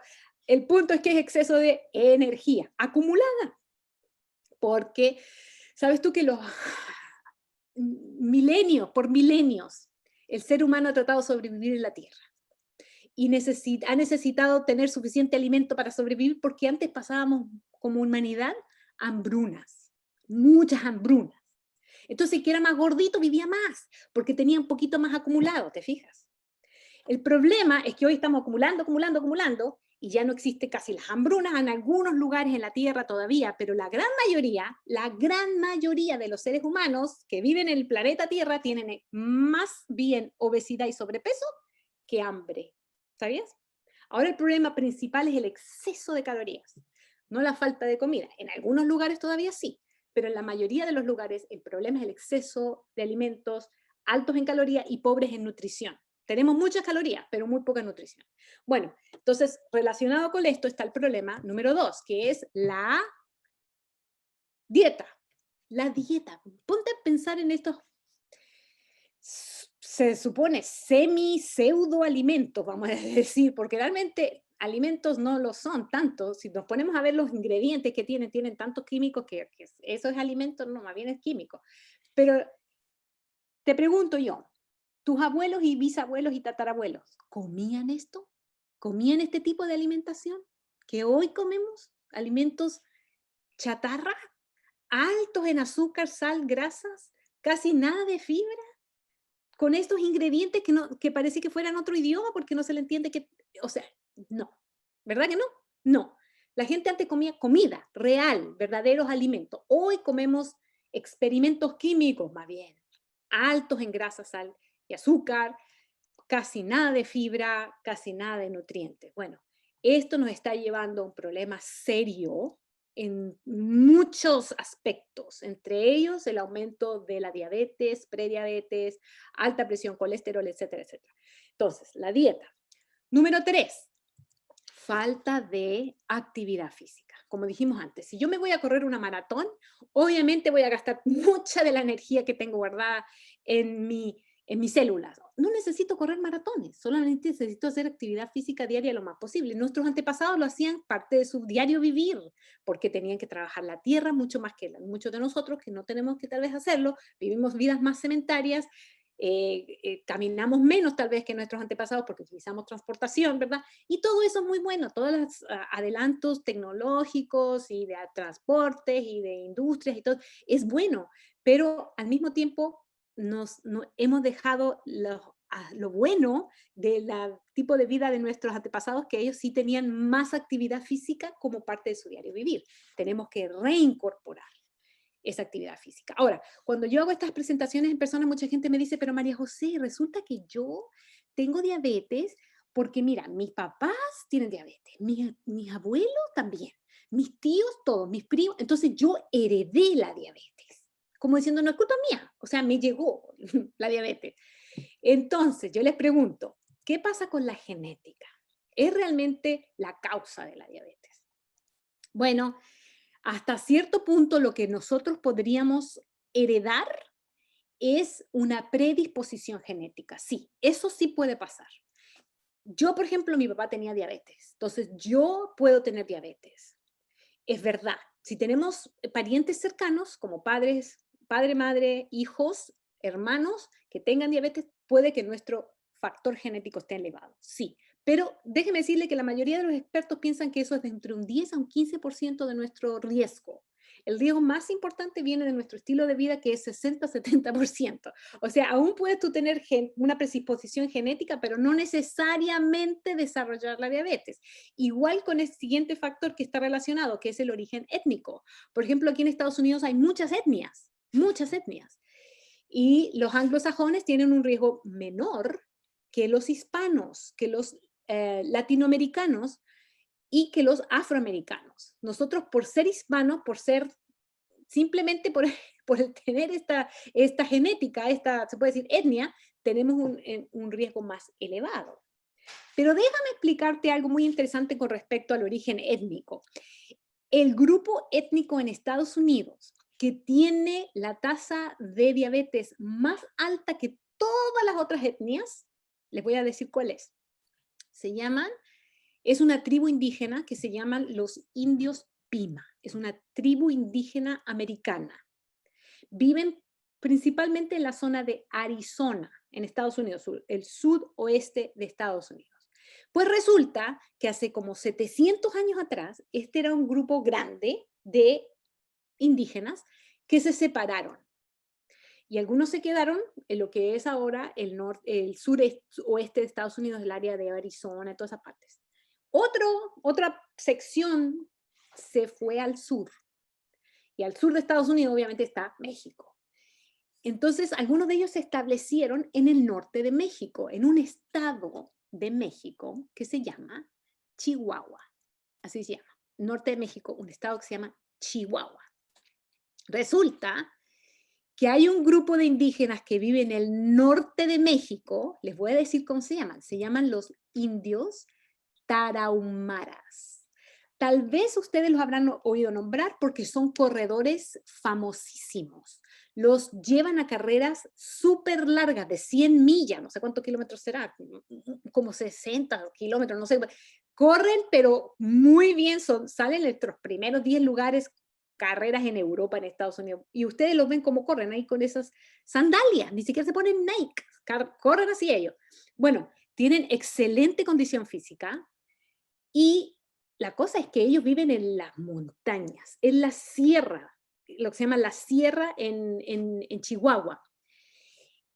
[SPEAKER 2] el punto es que es exceso de energía acumulada. Porque, ¿sabes tú que los por milenios, el ser humano ha tratado de sobrevivir en la Tierra? Y ha necesitado tener suficiente alimento para sobrevivir porque antes pasábamos como humanidad hambrunas, muchas hambrunas. Entonces, el que era más gordito vivía más, porque tenía un poquito más acumulado, ¿te fijas? El problema es que hoy estamos acumulando, y ya no existe casi las hambrunas en algunos lugares en la Tierra todavía, pero la gran mayoría de los seres humanos que viven en el planeta Tierra tienen más bien obesidad y sobrepeso que hambre. ¿Sabías? Ahora el problema principal es el exceso de calorías, no la falta de comida. En algunos lugares todavía sí, pero en la mayoría de los lugares el problema es el exceso de alimentos altos en calorías y pobres en nutrición. Tenemos muchas calorías, pero muy poca nutrición. Bueno, entonces, relacionado con esto está el problema número 2, que es la dieta. La dieta. Ponte a pensar en estos, se supone, semi-pseudo alimentos, vamos a decir, porque realmente alimentos no lo son tanto. Si nos ponemos a ver los ingredientes que tienen tantos químicos que eso es alimento, no, más bien es químico. Pero te pregunto yo, ¿tus abuelos y bisabuelos y tatarabuelos comían esto? ¿Comían este tipo de alimentación que hoy comemos? Alimentos chatarra, altos en azúcar, sal, grasas, casi nada de fibra, con estos ingredientes que parece que fueran otro idioma porque no se le entiende que, o sea, no. ¿Verdad que no? No. La gente antes comía comida real, verdaderos alimentos. Hoy comemos experimentos químicos, más bien, altos en grasa, sal y azúcar, casi nada de fibra, casi nada de nutrientes. Bueno, esto nos está llevando a un problema serio en muchos aspectos, entre ellos el aumento de la diabetes, prediabetes, alta presión, colesterol, etcétera, etcétera. Entonces, la dieta. Número 3, falta de actividad física. Como dijimos antes, si yo me voy a correr una maratón, obviamente voy a gastar mucha de la energía que tengo guardada en mis células. No necesito correr maratones, solamente necesito hacer actividad física diaria lo más posible. Nuestros antepasados lo hacían parte de su diario vivir, porque tenían que trabajar la tierra mucho más que muchos de nosotros, que no tenemos que tal vez hacerlo, vivimos vidas más sementarias, caminamos menos tal vez que nuestros antepasados porque utilizamos transportación, ¿verdad? Y todo eso es muy bueno, todos los adelantos tecnológicos y de transportes y de industrias y todo, es bueno, pero al mismo tiempo hemos dejado lo bueno del tipo de vida de nuestros antepasados, que ellos sí tenían más actividad física como parte de su diario vivir. Tenemos que reincorporar esa actividad física. Ahora, cuando yo hago estas presentaciones en persona, mucha gente me dice, pero María José, resulta que yo tengo diabetes porque mira, mis papás tienen diabetes, mis abuelos también, mis tíos todos, mis primos, entonces yo heredé la diabetes. Como diciendo, no es culpa mía, o sea, me llegó la diabetes. Entonces, yo les pregunto, ¿qué pasa con la genética? ¿Es realmente la causa de la diabetes? Bueno, hasta cierto punto lo que nosotros podríamos heredar es una predisposición genética. Sí, eso sí puede pasar. Yo, por ejemplo, mi papá tenía diabetes, entonces yo puedo tener diabetes. Es verdad, si tenemos parientes cercanos, como padres, padre, madre, hijos, hermanos que tengan diabetes, puede que nuestro factor genético esté elevado, sí. Pero déjeme decirle que la mayoría de los expertos piensan que eso es de entre un 10 a un 15% de nuestro riesgo. El riesgo más importante viene de nuestro estilo de vida, que es 60-70%. O sea, aún puedes tú tener una predisposición genética, pero no necesariamente desarrollar la diabetes. Igual con el siguiente factor que está relacionado, que es el origen étnico. Por ejemplo, aquí en Estados Unidos hay muchas etnias. muchas etnias. Y los anglosajones tienen un riesgo menor que los hispanos, que los latinoamericanos y que los afroamericanos. Nosotros por ser hispanos, por ser simplemente por, por el tener esta genética, esta, se puede decir, etnia, tenemos un riesgo más elevado. Pero déjame explicarte algo muy interesante con respecto al origen étnico. El grupo étnico en Estados Unidos que tiene la tasa de diabetes más alta que todas las otras etnias, les voy a decir cuál es. Es una tribu indígena que se llaman los indios Pima. Es una tribu indígena americana. Viven principalmente en la zona de Arizona, en Estados Unidos, el sudoeste de Estados Unidos. Pues resulta que hace como 700 años atrás, este era un grupo grande de indígenas que se separaron. Y algunos se quedaron en lo que es ahora el suroeste de Estados Unidos, el área de Arizona, todas esas partes. Otra sección se fue al sur. Y al sur de Estados Unidos obviamente está México. Entonces, algunos de ellos se establecieron en el norte de México, en un estado de México que se llama Chihuahua. Así se llama. Norte de México, un estado que se llama Chihuahua. Resulta que hay un grupo de indígenas que viven en el norte de México, les voy a decir cómo se llaman los indios tarahumaras. Tal vez ustedes los habrán oído nombrar porque son corredores famosísimos. Los llevan a carreras súper largas, de 100 millas, no sé cuántos kilómetros será, como 60 kilómetros, no sé. Corren, pero muy bien, salen entre los primeros 10 lugares, carreras en Europa, en Estados Unidos. Y ustedes los ven cómo corren ahí con esas sandalias, ni siquiera se ponen Nike, corren así ellos. Bueno, tienen excelente condición física y la cosa es que ellos viven en las montañas, en la sierra, lo que se llama la sierra en Chihuahua.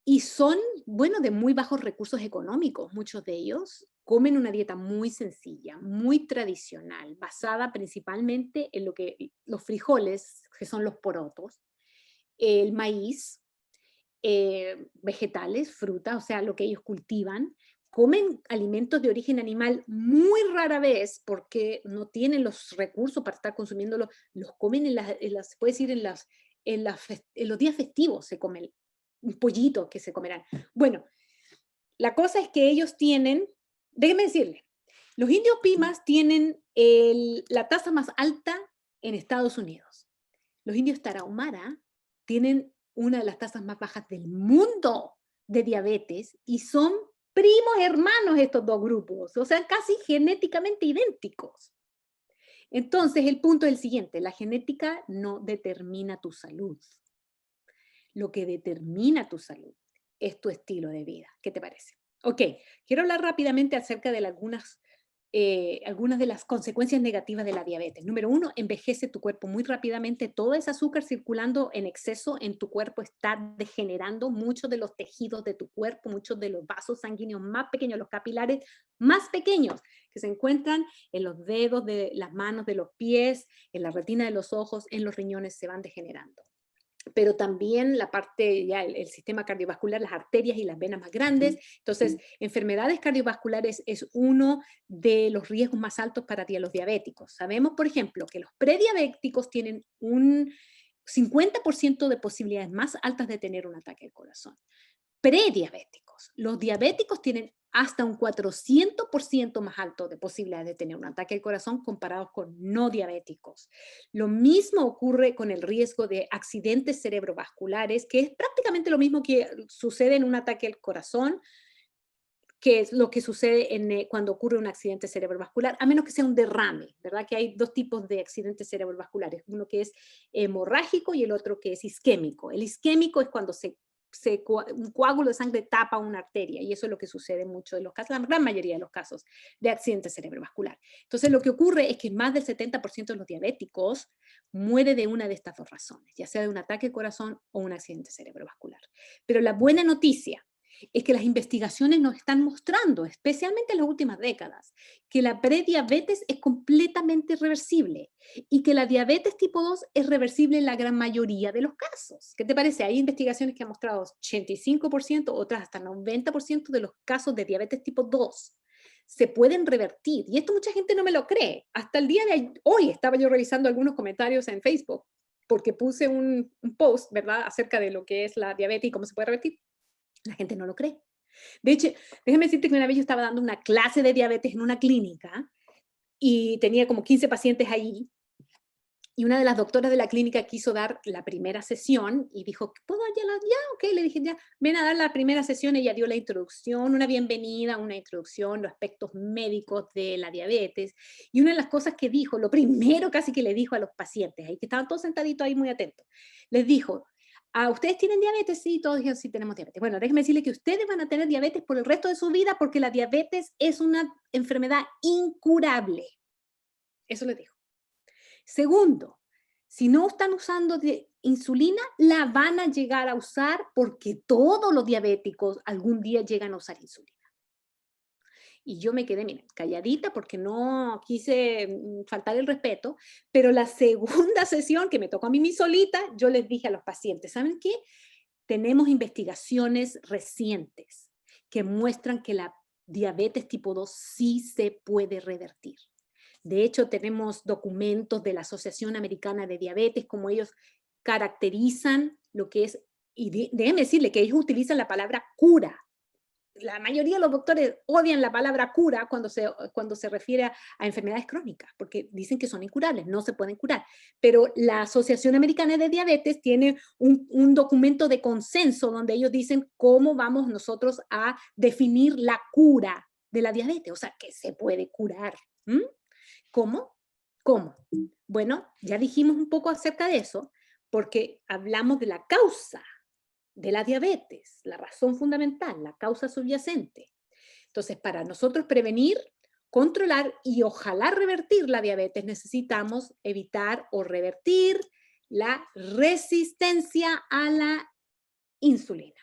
[SPEAKER 2] Y son, bueno, de muy bajos recursos económicos. Muchos de ellos comen una dieta muy sencilla, muy tradicional, basada principalmente en los frijoles, que son los porotos, el maíz, vegetales, frutas, o sea, lo que ellos cultivan. Comen alimentos de origen animal muy rara vez porque no tienen los recursos para estar consumiéndolos. Los comen puede decir, en los días festivos se comen un pollito que se comerán. Bueno, la cosa es que ellos tienen, déjenme decirle, los indios Pimas tienen la tasa más alta en Estados Unidos. Los indios Tarahumara tienen una de las tasas más bajas del mundo de diabetes y son primos hermanos estos dos grupos, o sea, casi genéticamente idénticos. Entonces, el punto es el siguiente, la genética no determina tu salud. Lo que determina tu salud es tu estilo de vida. ¿Qué te parece? Ok, quiero hablar rápidamente acerca de algunas de las consecuencias negativas de la diabetes. Número 1, envejece tu cuerpo muy rápidamente. Todo ese azúcar circulando en exceso en tu cuerpo está degenerando muchos de los tejidos de tu cuerpo, muchos de los vasos sanguíneos más pequeños, los capilares más pequeños que se encuentran en los dedos de las manos, de los pies, en la retina de los ojos, en los riñones, se van degenerando. Pero también la parte, ya el sistema cardiovascular, las arterias y las venas más grandes. Entonces, enfermedades cardiovasculares es uno de los riesgos más altos para los diabéticos. Sabemos, por ejemplo, que los prediabéticos tienen un 50% de posibilidades más altas de tener un ataque al corazón. Prediabéticos. Los diabéticos tienen hasta un 400% más alto de posibilidades de tener un ataque al corazón comparados con no diabéticos. Lo mismo ocurre con el riesgo de accidentes cerebrovasculares, que es prácticamente lo mismo que sucede en un ataque al corazón, que es lo que sucede cuando ocurre un accidente cerebrovascular, a menos que sea un derrame, ¿verdad? Que hay dos tipos de accidentes cerebrovasculares, uno que es hemorrágico y el otro que es isquémico. El isquémico es cuando un coágulo de sangre tapa una arteria, y eso es lo que sucede en muchos de los casos, la gran mayoría de los casos de accidente cerebrovascular. Entonces, lo que ocurre es que más del 70% de los diabéticos muere de una de estas dos razones, ya sea de un ataque al corazón o un accidente cerebrovascular. Pero la buena noticia es que las investigaciones nos están mostrando, especialmente en las últimas décadas, que la prediabetes es completamente reversible y que la diabetes tipo 2 es reversible en la gran mayoría de los casos. ¿Qué te parece? Hay investigaciones que han mostrado 85%, otras hasta 90% de los casos de diabetes tipo 2 se pueden revertir. Y esto mucha gente no me lo cree. Hasta el día de hoy estaba yo revisando algunos comentarios en Facebook porque puse un post, ¿verdad?, acerca de lo que es la diabetes y cómo se puede revertir. La gente no lo cree. De hecho, déjame decirte que una vez yo estaba dando una clase de diabetes en una clínica y tenía como 15 pacientes allí y una de las doctoras de la clínica quiso dar la primera sesión y dijo, ¿puedo ya? Ya, ok, le dije, ya, ven a dar la primera sesión. Ella dio la introducción, una bienvenida, una introducción, los aspectos médicos de la diabetes. Y una de las cosas que dijo, lo primero casi que le dijo a los pacientes, ahí que estaban todos sentaditos ahí muy atentos, les dijo, ¿ustedes tienen diabetes? Sí, todos dijeron, sí, tenemos diabetes. Bueno, déjenme decirle que ustedes van a tener diabetes por el resto de su vida porque la diabetes es una enfermedad incurable. Eso les dijo. Segundo, si no están usando insulina, la van a llegar a usar porque todos los diabéticos algún día llegan a usar insulina. Y yo me quedé, miren, calladita porque no quise faltar el respeto, pero la segunda sesión que me tocó a mí solita, yo les dije a los pacientes, ¿saben qué? Tenemos investigaciones recientes que muestran que la diabetes tipo 2 sí se puede revertir. De hecho, tenemos documentos de la Asociación Americana de Diabetes, como ellos caracterizan lo que es, y déjenme decirle que ellos utilizan la palabra cura. La mayoría de los doctores odian la palabra cura cuando se refiere a enfermedades crónicas, porque dicen que son incurables, no se pueden curar. Pero la Asociación Americana de Diabetes tiene un documento de consenso donde ellos dicen cómo vamos nosotros a definir la cura de la diabetes, o sea, que se puede curar. ¿Mm? ¿Cómo? ¿Cómo? Bueno, ya dijimos un poco acerca de eso, porque hablamos de la causa de la diabetes, la razón fundamental, la causa subyacente. Entonces, para nosotros prevenir, controlar y ojalá revertir la diabetes, necesitamos evitar o revertir la resistencia a la insulina,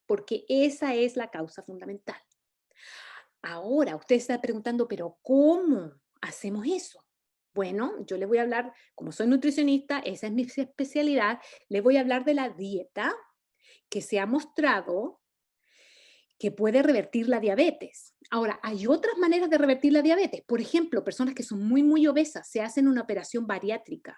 [SPEAKER 2] porque esa es la causa fundamental. Ahora, usted está preguntando, pero ¿cómo hacemos eso? Bueno, yo le voy a hablar, como soy nutricionista, esa es mi especialidad, le voy a hablar de la dieta que se ha mostrado que puede revertir la diabetes. Ahora, hay otras maneras de revertir la diabetes. Por ejemplo, personas que son muy, muy obesas, se hacen una operación bariátrica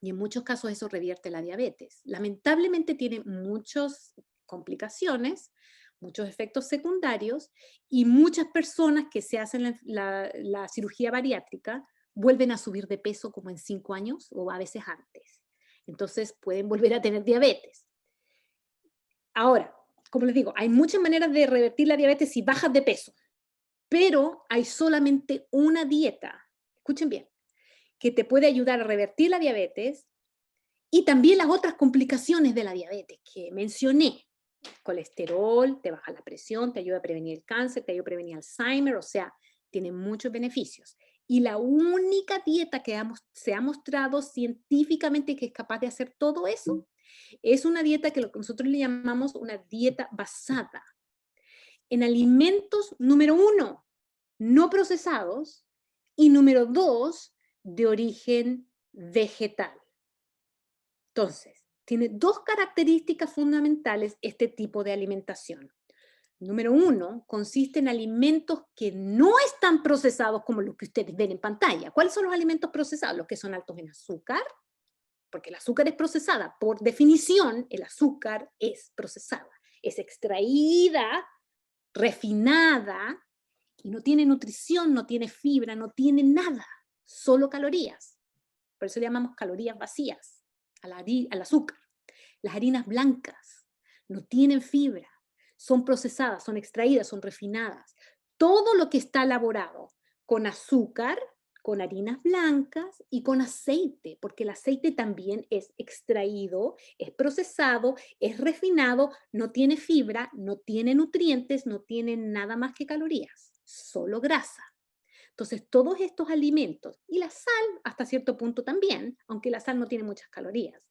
[SPEAKER 2] y en muchos casos eso revierte la diabetes. Lamentablemente tiene muchas complicaciones, muchos efectos secundarios y muchas personas que se hacen la cirugía bariátrica vuelven a subir de peso como en 5 años o a veces antes. Entonces pueden volver a tener diabetes. Ahora, como les digo, hay muchas maneras de revertir la diabetes si bajas de peso, pero hay solamente una dieta, escuchen bien, que te puede ayudar a revertir la diabetes y también las otras complicaciones de la diabetes que mencioné. Colesterol, te baja la presión, te ayuda a prevenir el cáncer, te ayuda a prevenir Alzheimer, o sea, tiene muchos beneficios. Y la única dieta que se ha mostrado científicamente que es capaz de hacer todo eso es una dieta que lo que nosotros le llamamos una dieta basada en alimentos, número uno, no procesados y número dos, de origen vegetal. Entonces, tiene dos características fundamentales este tipo de alimentación. Número uno, consiste en alimentos que no están procesados como los que ustedes ven en pantalla. ¿Cuáles son los alimentos procesados? Los que son altos en azúcar, porque el azúcar es procesada. Por definición, el azúcar es procesada. Es extraída, refinada, y no tiene nutrición, no tiene fibra, no tiene nada, solo calorías. Por eso le llamamos calorías vacías al azúcar. Las harinas blancas no tienen fibra, son procesadas, son extraídas, son refinadas. Todo lo que está elaborado con azúcar, con harinas blancas y con aceite, porque el aceite también es extraído, es procesado, es refinado, no tiene fibra, no tiene nutrientes, no tiene nada más que calorías, solo grasa. Entonces, todos estos alimentos, y la sal hasta cierto punto también, aunque la sal no tiene muchas calorías.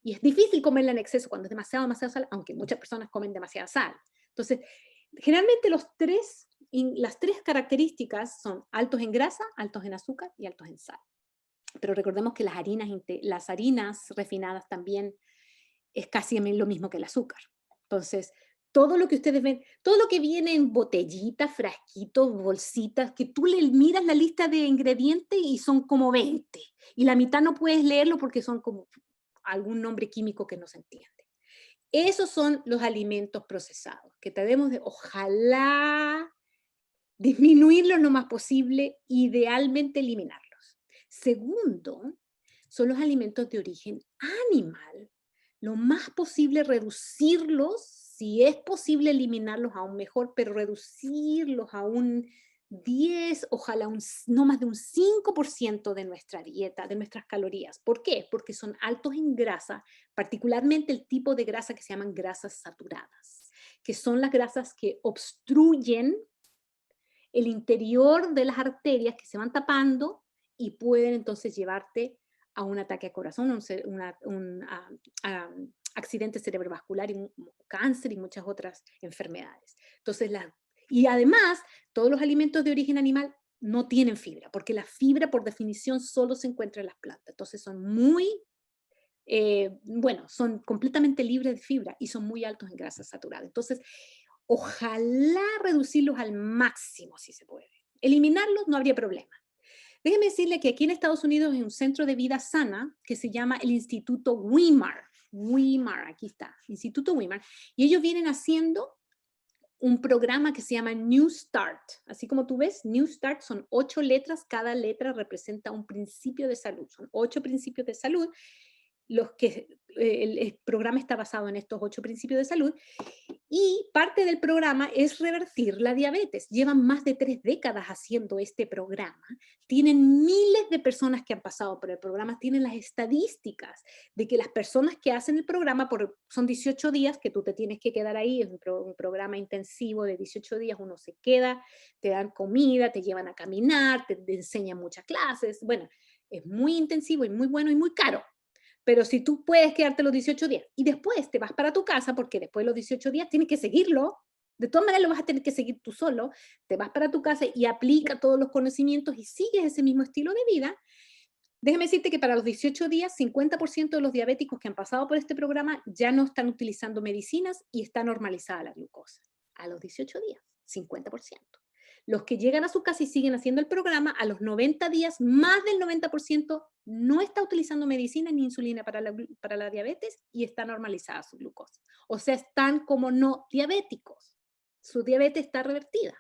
[SPEAKER 2] Y es difícil comerla en exceso cuando es demasiado, demasiada sal, aunque muchas personas comen demasiada sal. Entonces, generalmente las tres características son altos en grasa, altos en azúcar y altos en sal. Pero recordemos que las harinas refinadas también es casi lo mismo que el azúcar. Entonces, todo lo que ustedes ven, todo lo que viene en botellitas, frasquitos, bolsitas, que tú le miras la lista de ingredientes y son como 20, y la mitad no puedes leerlo porque son como algún nombre químico que no se entiende. Esos son los alimentos procesados, que debemos de, ojalá, disminuirlos lo más posible, idealmente eliminarlos. Segundo, son los alimentos de origen animal. Lo más posible reducirlos, si es posible eliminarlos aún mejor, pero reducirlos a un 10, ojalá no más de un 5% de nuestra dieta, de nuestras calorías. ¿Por qué? Porque son altos en grasa, particularmente el tipo de grasa que se llaman grasas saturadas, que son las grasas que obstruyen el interior de las arterias, que se van tapando y pueden entonces llevarte a un ataque al corazón, un accidente cerebrovascular, y cáncer y muchas otras enfermedades. Entonces, y además, todos los alimentos de origen animal no tienen fibra, porque la fibra por definición solo se encuentra en las plantas. Entonces son son completamente libres de fibra y son muy altos en grasa saturada. Entonces, ojalá reducirlos al máximo si se puede. Eliminarlos no habría problema. Déjeme decirle que aquí en Estados Unidos hay un centro de vida sana que se llama el Instituto Weimar. Weimar, aquí está, Instituto Weimar. Y ellos vienen haciendo un programa que se llama New Start. Así como tú ves, New Start son 8 letras, cada letra representa un principio de salud. Son 8 principios de salud. El programa está basado en estos 8 principios de salud, y parte del programa es revertir la diabetes. Llevan más de 3 décadas haciendo este programa. Tienen miles de personas que han pasado por el programa. Tienen las estadísticas de que las personas que hacen el programa, son 18 días que tú te tienes que quedar ahí. Es un programa intensivo de 18 días. Uno se queda, te dan comida, te llevan a caminar, te enseñan muchas clases. Bueno, es muy intensivo y muy bueno y muy caro. Pero si tú puedes quedarte los 18 días y después te vas para tu casa, porque después de los 18 días tienes que seguirlo, de todas maneras lo vas a tener que seguir tú solo, te vas para tu casa y aplica todos los conocimientos y sigues ese mismo estilo de vida. Déjame decirte que para los 18 días, 50% de los diabéticos que han pasado por este programa ya no están utilizando medicinas y está normalizada la glucosa. A los 18 días, 50%. Los que llegan a su casa y siguen haciendo el programa, a los 90 días, más del 90% no está utilizando medicina ni insulina para la diabetes y está normalizada su glucosa. O sea, están como no diabéticos. Su diabetes está revertida.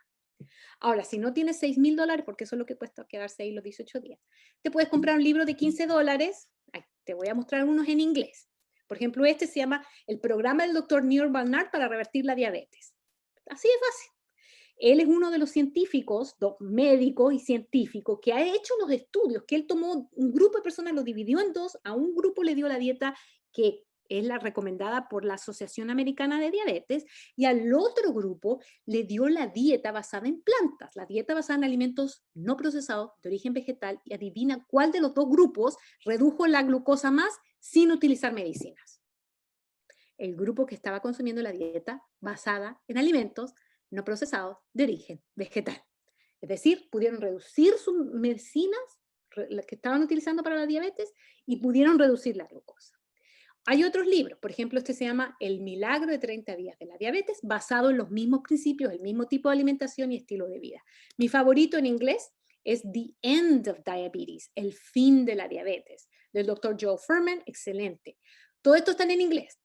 [SPEAKER 2] Ahora, si no tienes $6,000, porque eso es lo que cuesta quedarse ahí los 18 días, te puedes comprar un libro de $15. Te voy a mostrar algunos en inglés. Por ejemplo, este se llama El programa del Dr. Neil Barnard para revertir la diabetes. Así de fácil. Él es uno de los científicos, médicos y científicos, que ha hecho los estudios, que él tomó un grupo de personas, lo dividió en dos, a un grupo le dio la dieta que es la recomendada por la Asociación Americana de Diabetes, y al otro grupo le dio la dieta basada en plantas, la dieta basada en alimentos no procesados de origen vegetal, y adivina cuál de los dos grupos redujo la glucosa más sin utilizar medicinas. El grupo que estaba consumiendo la dieta basada en alimentos no procesados de origen vegetal. Es decir, pudieron reducir sus medicinas, las que estaban utilizando para la diabetes, y pudieron reducir la glucosa. Hay otros libros, por ejemplo, este se llama El milagro de 30 días de la diabetes, basado en los mismos principios, el mismo tipo de alimentación y estilo de vida. Mi favorito en inglés es The End of Diabetes, el fin de la diabetes, del Dr. Joel Fuhrman, excelente. Todo esto está en inglés.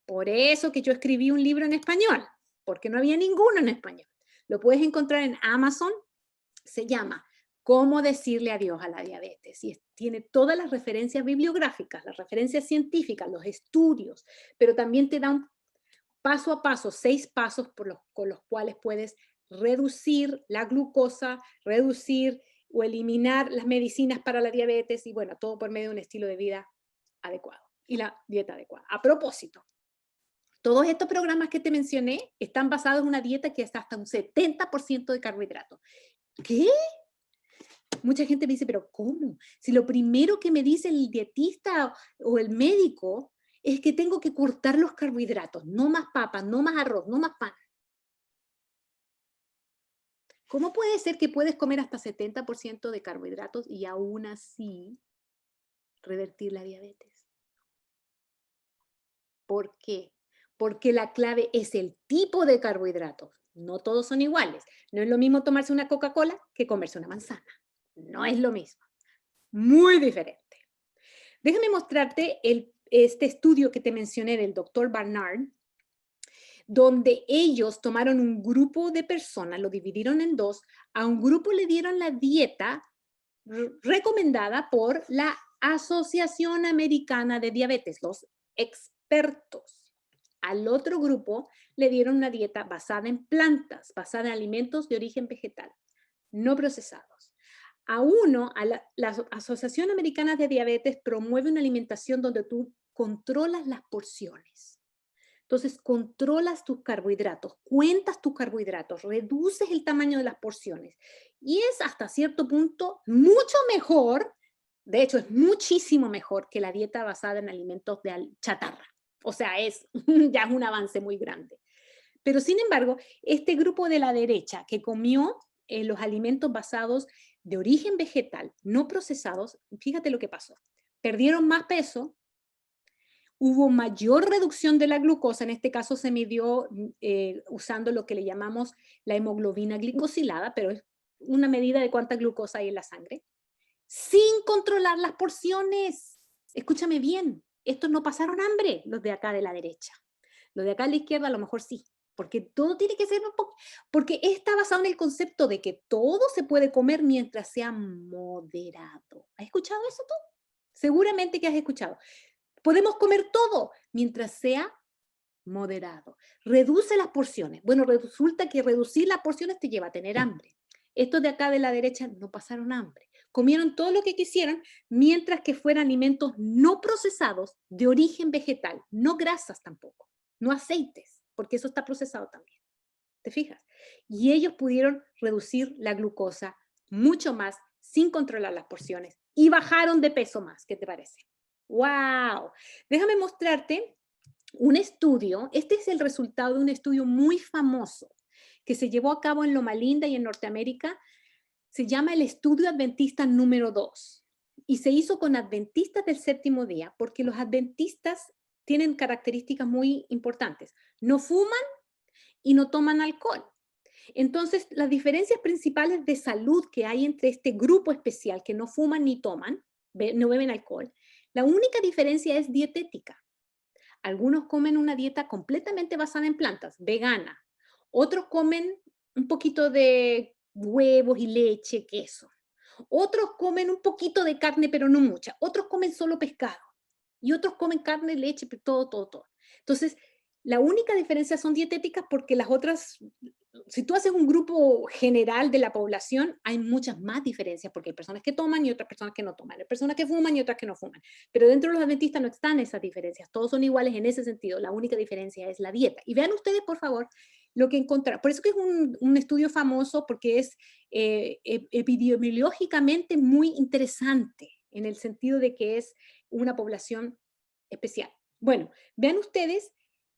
[SPEAKER 2] Por eso que yo escribí un libro en español, porque no había ninguno en español. Lo puedes encontrar en Amazon, se llama Cómo decirle adiós a la diabetes, y tiene todas las referencias bibliográficas, las referencias científicas, los estudios, pero también te da un paso a paso, 6 pasos con los cuales puedes reducir la glucosa, reducir o eliminar las medicinas para la diabetes, y bueno, todo por medio de un estilo de vida adecuado y la dieta adecuada. A propósito, todos estos programas que te mencioné están basados en una dieta que es hasta un 70% de carbohidratos. ¿Qué? Mucha gente me dice, pero ¿cómo? Si lo primero que me dice el dietista o el médico es que tengo que cortar los carbohidratos, no más papas, no más arroz, no más pan. ¿Cómo puede ser que puedes comer hasta 70% de carbohidratos y aún así revertir la diabetes? ¿Por qué? Porque la clave es el tipo de carbohidratos. No todos son iguales. No es lo mismo tomarse una Coca-Cola que comerse una manzana. No es lo mismo. Muy diferente. Déjame mostrarte este estudio que te mencioné del doctor Barnard, donde ellos tomaron un grupo de personas, lo dividieron en dos, a un grupo le dieron la dieta recomendada por la Asociación Americana de Diabetes, los expertos. Al otro grupo le dieron una dieta basada en plantas, basada en alimentos de origen vegetal, no procesados. La Asociación Americana de Diabetes promueve una alimentación donde tú controlas las porciones. Entonces, controlas tus carbohidratos, cuentas tus carbohidratos, reduces el tamaño de las porciones. Y es hasta cierto punto mucho mejor, de hecho, es muchísimo mejor que la dieta basada en alimentos de chatarra. O sea, ya es un avance muy grande. Pero sin embargo, este grupo de la derecha que comió los alimentos basados de origen vegetal, no procesados, fíjate lo que pasó. Perdieron más peso, hubo mayor reducción de la glucosa, en este caso se midió usando lo que le llamamos la hemoglobina glicosilada, pero es una medida de cuánta glucosa hay en la sangre, sin controlar las porciones. Escúchame bien, estos no pasaron hambre, los de acá de la derecha. Los de acá a la izquierda a lo mejor sí, porque todo tiene que ser un poco, porque está basado en el concepto de que todo se puede comer mientras sea moderado. ¿Has escuchado eso tú? Seguramente que has escuchado. Podemos comer todo mientras sea moderado. Reduce las porciones. Bueno, resulta que reducir las porciones te lleva a tener hambre. Estos de acá de la derecha no pasaron hambre. Comieron todo lo que quisieran mientras que fueran alimentos no procesados de origen vegetal, no grasas tampoco, no aceites, porque eso está procesado también. ¿Te fijas? Y ellos pudieron reducir la glucosa mucho más sin controlar las porciones y bajaron de peso más. ¿Qué te parece? ¡Wow! Déjame mostrarte un estudio. Este es el resultado de un estudio muy famoso que se llevó a cabo en Loma Linda y en Norteamérica. Se llama el estudio adventista número 2 y se hizo con adventistas del séptimo día porque los adventistas tienen características muy importantes. No fuman y no toman alcohol. Entonces, las diferencias principales de salud que hay entre este grupo especial que no fuman ni toman, no beben alcohol, la única diferencia es dietética. Algunos comen una dieta completamente basada en plantas, vegana. Otros comen un poquito de huevos y leche, queso. Otros comen un poquito de carne, pero no mucha. Otros comen solo pescado. Y otros comen carne, leche, todo, todo, todo. Entonces, la única diferencia son dietéticas porque las otras, si tú haces un grupo general de la población, hay muchas más diferencias porque hay personas que toman y otras personas que no toman, hay personas que fuman y otras que no fuman. Pero dentro de los adventistas no están esas diferencias, todos son iguales en ese sentido, la única diferencia es la dieta. Y vean ustedes, por favor, lo que encontraron. Por eso que es un estudio famoso porque es epidemiológicamente muy interesante en el sentido de que es una población especial. Bueno, vean ustedes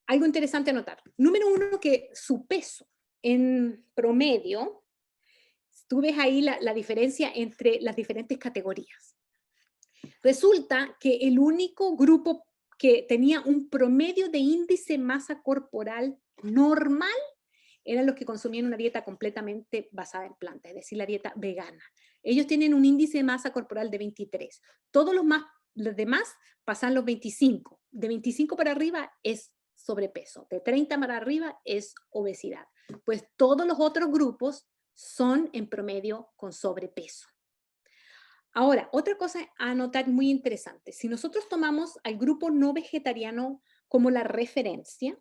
[SPEAKER 2] algo interesante a notar. Número uno, que su peso en promedio, tú ves ahí la diferencia entre las diferentes categorías. Resulta que el único grupo que tenía un promedio de índice masa corporal normal eran los que consumían una dieta completamente basada en plantas, es decir, la dieta vegana. Ellos tienen un índice de masa corporal de 23. Todos los demás pasan los 25. De 25 para arriba es sobrepeso. De 30 para arriba es obesidad. Pues todos los otros grupos son en promedio con sobrepeso. Ahora, otra cosa a notar muy interesante. Si nosotros tomamos al grupo no vegetariano como la referencia,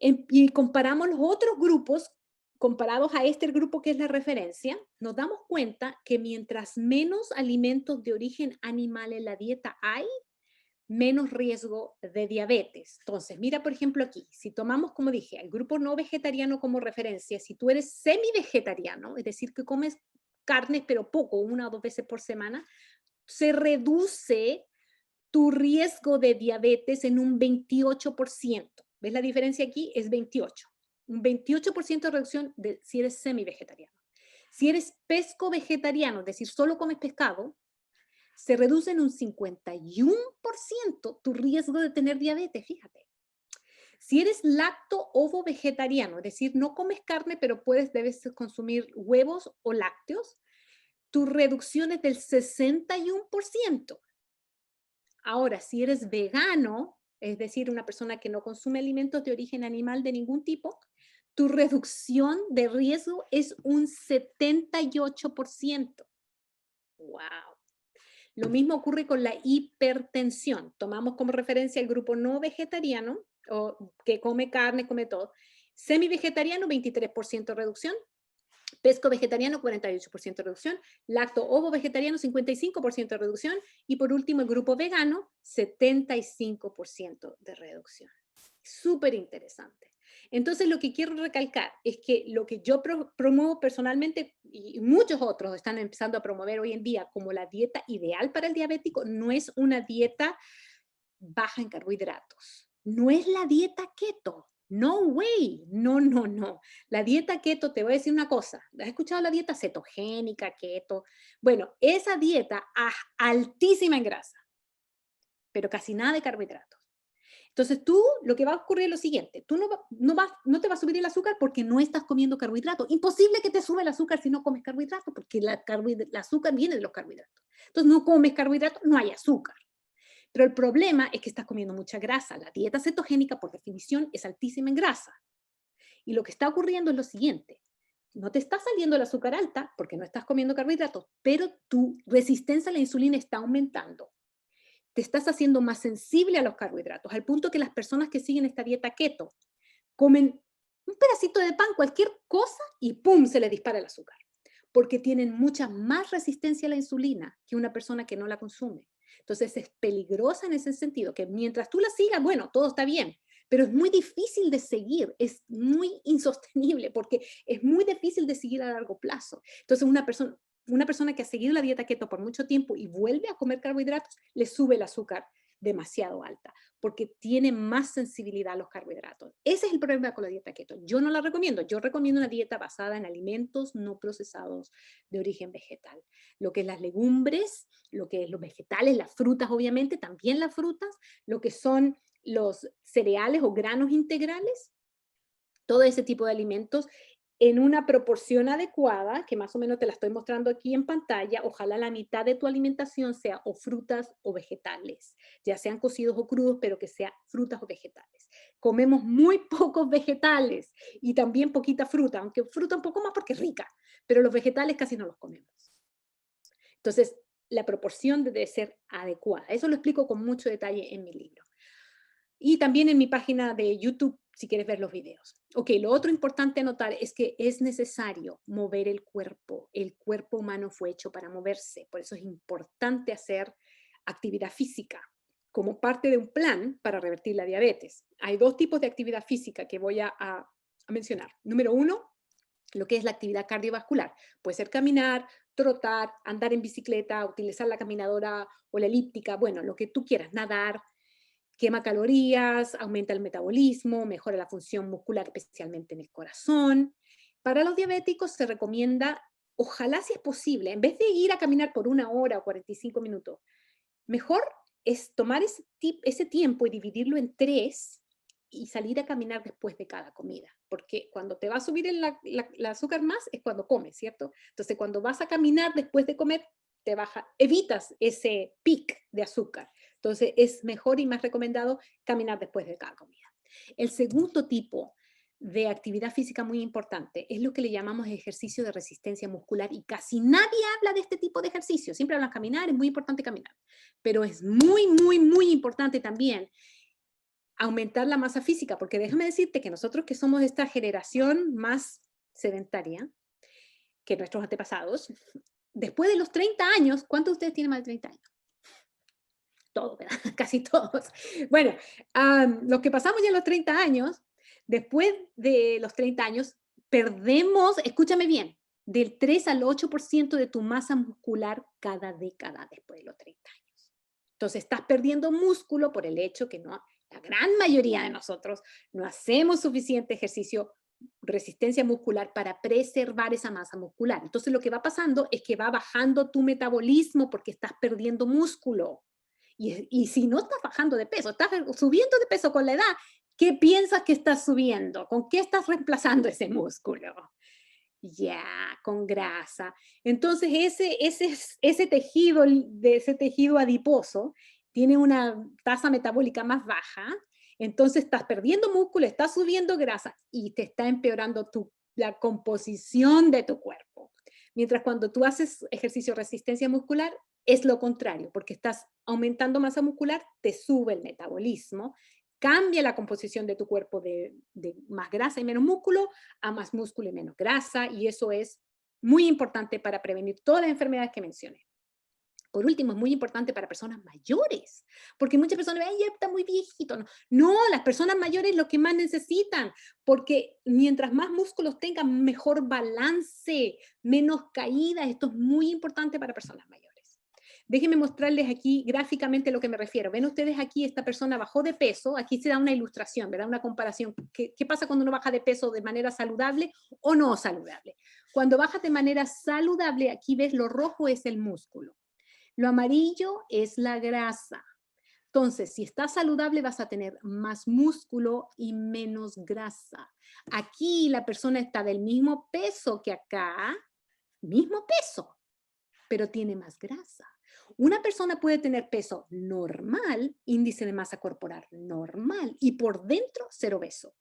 [SPEAKER 2] y comparamos los otros grupos, comparados a este grupo que es la referencia, nos damos cuenta que mientras menos alimentos de origen animal en la dieta hay, menos riesgo de diabetes. Entonces, mira, por ejemplo, aquí, si tomamos, como dije, el grupo no vegetariano como referencia, si tú eres semi-vegetariano, es decir, que comes carnes, pero poco, 1 o 2 veces por semana, se reduce tu riesgo de diabetes en un 28%. ¿Ves la diferencia aquí? Es 28. un 28% de reducción si eres semi-vegetariano. Si eres pesco-vegetariano, es decir, solo comes pescado, se reduce en un 51% tu riesgo de tener diabetes, fíjate. Si eres lacto-ovo-vegetariano, es decir, no comes carne, pero debes consumir huevos o lácteos, tu reducción es del 61%. Ahora, si eres vegano, es decir, una persona que no consume alimentos de origen animal de ningún tipo, tu reducción de riesgo es un 78%. ¡Wow! Lo mismo ocurre con la hipertensión. Tomamos como referencia el grupo no vegetariano, o que come carne, come todo. Semi-vegetariano, 23% de reducción. Pesco vegetariano, 48% de reducción. Lacto ovo vegetariano, 55% de reducción. Y por último, el grupo vegano, 75% de reducción. Súper interesante. Entonces, lo que quiero recalcar es que lo que yo promuevo personalmente, y muchos otros están empezando a promover hoy en día como la dieta ideal para el diabético, no es una dieta baja en carbohidratos. No es la dieta keto. No way. No, no, no. La dieta keto, te voy a decir una cosa. ¿Has escuchado la dieta cetogénica, keto? Bueno, esa dieta es altísima en grasa, pero casi nada de carbohidratos. Entonces tú, lo que va a ocurrir es lo siguiente, tú no te va a subir el azúcar porque no estás comiendo carbohidratos. Imposible que te sube el azúcar si no comes carbohidratos, porque el azúcar viene de los carbohidratos. Entonces no comes carbohidratos, no hay azúcar. Pero el problema es que estás comiendo mucha grasa. La dieta cetogénica, por definición, es altísima en grasa. Y lo que está ocurriendo es lo siguiente, no te está saliendo el azúcar alta porque no estás comiendo carbohidratos, pero tu resistencia a la insulina está aumentando. Te estás haciendo más sensible a los carbohidratos, al punto que las personas que siguen esta dieta keto comen un pedacito de pan, cualquier cosa, y ¡pum!, se les dispara el azúcar, porque tienen mucha más resistencia a la insulina que una persona que no la consume. Entonces es peligrosa en ese sentido, que mientras tú la sigas, bueno, todo está bien, pero es muy difícil de seguir, es muy insostenible, porque es muy difícil de seguir a largo plazo. Entonces una persona que ha seguido la dieta keto por mucho tiempo y vuelve a comer carbohidratos, le sube el azúcar demasiado alta, porque tiene más sensibilidad a los carbohidratos. Ese es el problema con la dieta keto. Yo no la recomiendo. Yo recomiendo una dieta basada en alimentos no procesados de origen vegetal. Lo que es las legumbres, lo que es los vegetales, las frutas, obviamente, también las frutas, lo que son los cereales o granos integrales, todo ese tipo de alimentos en una proporción adecuada, que más o menos te la estoy mostrando aquí en pantalla. Ojalá la mitad de tu alimentación sea o frutas o vegetales, ya sean cocidos o crudos, pero que sea frutas o vegetales. Comemos muy pocos vegetales y también poquita fruta, aunque fruta un poco más porque es rica, pero los vegetales casi no los comemos. Entonces, la proporción debe ser adecuada. Eso lo explico con mucho detalle en mi libro. Y también en mi página de YouTube, si quieres ver los videos. Ok, lo otro importante a notar es que es necesario mover el cuerpo. El cuerpo humano fue hecho para moverse. Por eso es importante hacer actividad física como parte de un plan para revertir la diabetes. Hay dos tipos de actividad física que voy a mencionar. Número uno, lo que es la actividad cardiovascular. Puede ser caminar, trotar, andar en bicicleta, utilizar la caminadora o la elíptica, bueno, lo que tú quieras, nadar, quema calorías, aumenta el metabolismo, mejora la función muscular, especialmente en el corazón. Para los diabéticos se recomienda, ojalá si es posible, en vez de ir a caminar por 1 hora o 45 minutos, mejor es tomar ese tiempo y dividirlo en 3 y salir a caminar después de cada comida, porque cuando te va a subir el azúcar más es cuando comes, ¿cierto? Entonces, cuando vas a caminar después de comer, evitas ese pic de azúcar. Entonces, es mejor y más recomendado caminar después de cada comida. El segundo tipo de actividad física muy importante es lo que le llamamos ejercicio de resistencia muscular, y casi nadie habla de este tipo de ejercicio. Siempre hablan caminar, es muy importante caminar, pero es muy, muy, muy importante también aumentar la masa física, porque déjame decirte que nosotros que somos esta generación más sedentaria que nuestros antepasados, después de los 30 años, ¿cuántos de ustedes tienen más de 30 años? Todos, ¿verdad? Casi todos. Bueno, los que pasamos ya los 30 años, después de los 30 años, perdemos, escúchame bien, del 3 al 8% de tu masa muscular cada década después de los 30 años. Entonces estás perdiendo músculo por el hecho que no, la gran mayoría de nosotros no hacemos suficiente ejercicio resistencia muscular para preservar esa masa muscular. Entonces lo que va pasando es que va bajando tu metabolismo porque estás perdiendo músculo. Y si no estás bajando de peso, estás subiendo de peso con la edad, ¿qué piensas que estás subiendo? ¿Con qué estás reemplazando ese músculo? Ya, con grasa. Entonces ese tejido, de ese tejido adiposo, tiene una tasa metabólica más baja, entonces estás perdiendo músculo, estás subiendo grasa y te está empeorando la composición de tu cuerpo. Mientras cuando tú haces ejercicio de resistencia muscular, es lo contrario, porque estás aumentando masa muscular, te sube el metabolismo, cambia la composición de tu cuerpo de más grasa y menos músculo a más músculo y menos grasa, y eso es muy importante para prevenir todas las enfermedades que mencioné. Por último, es muy importante para personas mayores, porque muchas personas ven, ya está muy viejito. No, no, las personas mayores lo que más necesitan, porque mientras más músculos tengan, mejor balance, menos caída. Esto es muy importante para personas mayores. Déjenme mostrarles aquí gráficamente lo que me refiero. Ven ustedes aquí, esta persona bajó de peso, aquí se da una ilustración, ¿verdad? Una comparación. ¿Qué pasa cuando uno baja de peso de manera saludable o no saludable? Cuando bajas de manera saludable, aquí ves lo rojo es el músculo. Lo amarillo es la grasa. Entonces, si estás saludable, vas a tener más músculo y menos grasa. Aquí la persona está del mismo peso que acá, mismo peso, pero tiene más grasa. Una persona puede tener peso normal, índice de masa corporal normal, y por dentro ser obeso.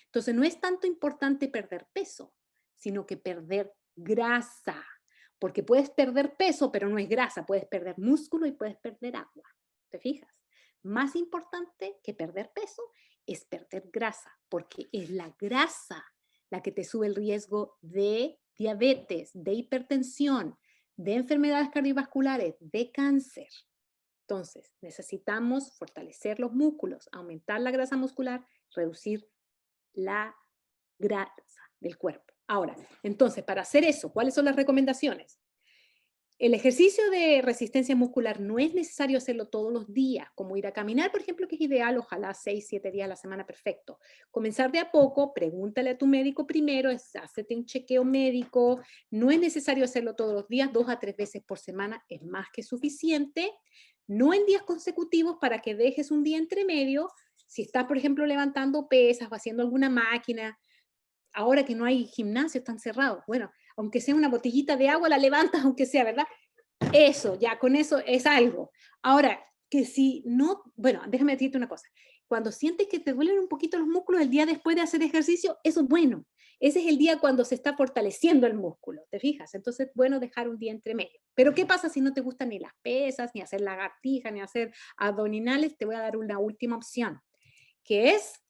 [SPEAKER 2] Entonces, no es tanto importante perder peso, sino que perder grasa. Porque puedes perder peso, pero no es grasa. Puedes perder músculo y puedes perder agua. ¿Te fijas? Más importante que perder peso es perder grasa, porque es la grasa la que te sube el riesgo de diabetes, de hipertensión, de enfermedades cardiovasculares, de cáncer. Entonces, necesitamos fortalecer los músculos, aumentar la grasa muscular, reducir la grasa del cuerpo. Ahora, entonces, para hacer eso, ¿cuáles son las recomendaciones? El ejercicio de resistencia muscular no es necesario hacerlo todos los días, como ir a caminar, por ejemplo, que es ideal, ojalá 6, 7 días a la semana, perfecto. Comenzar de a poco, pregúntale a tu médico primero, hácete un chequeo médico, no es necesario hacerlo todos los días, 2 a 3 veces por semana es más que suficiente, no en días consecutivos para que dejes un día entre medio. Si estás, por ejemplo, levantando pesas o haciendo alguna máquina, ahora que no hay gimnasio, están cerrados, bueno, aunque sea una botellita de agua, la levantas, aunque sea, ¿verdad? Eso, ya con eso es algo. Ahora, que si no, bueno, déjame decirte una cosa. Cuando sientes que te duelen un poquito los músculos el día después de hacer ejercicio, eso es bueno. Ese es el día cuando se está fortaleciendo el músculo, ¿te fijas? Entonces, bueno, dejar un día entre medio. Pero, ¿qué pasa si no te gustan ni las pesas, ni hacer lagartijas, ni hacer abdominales? Te voy a dar una última opción, que es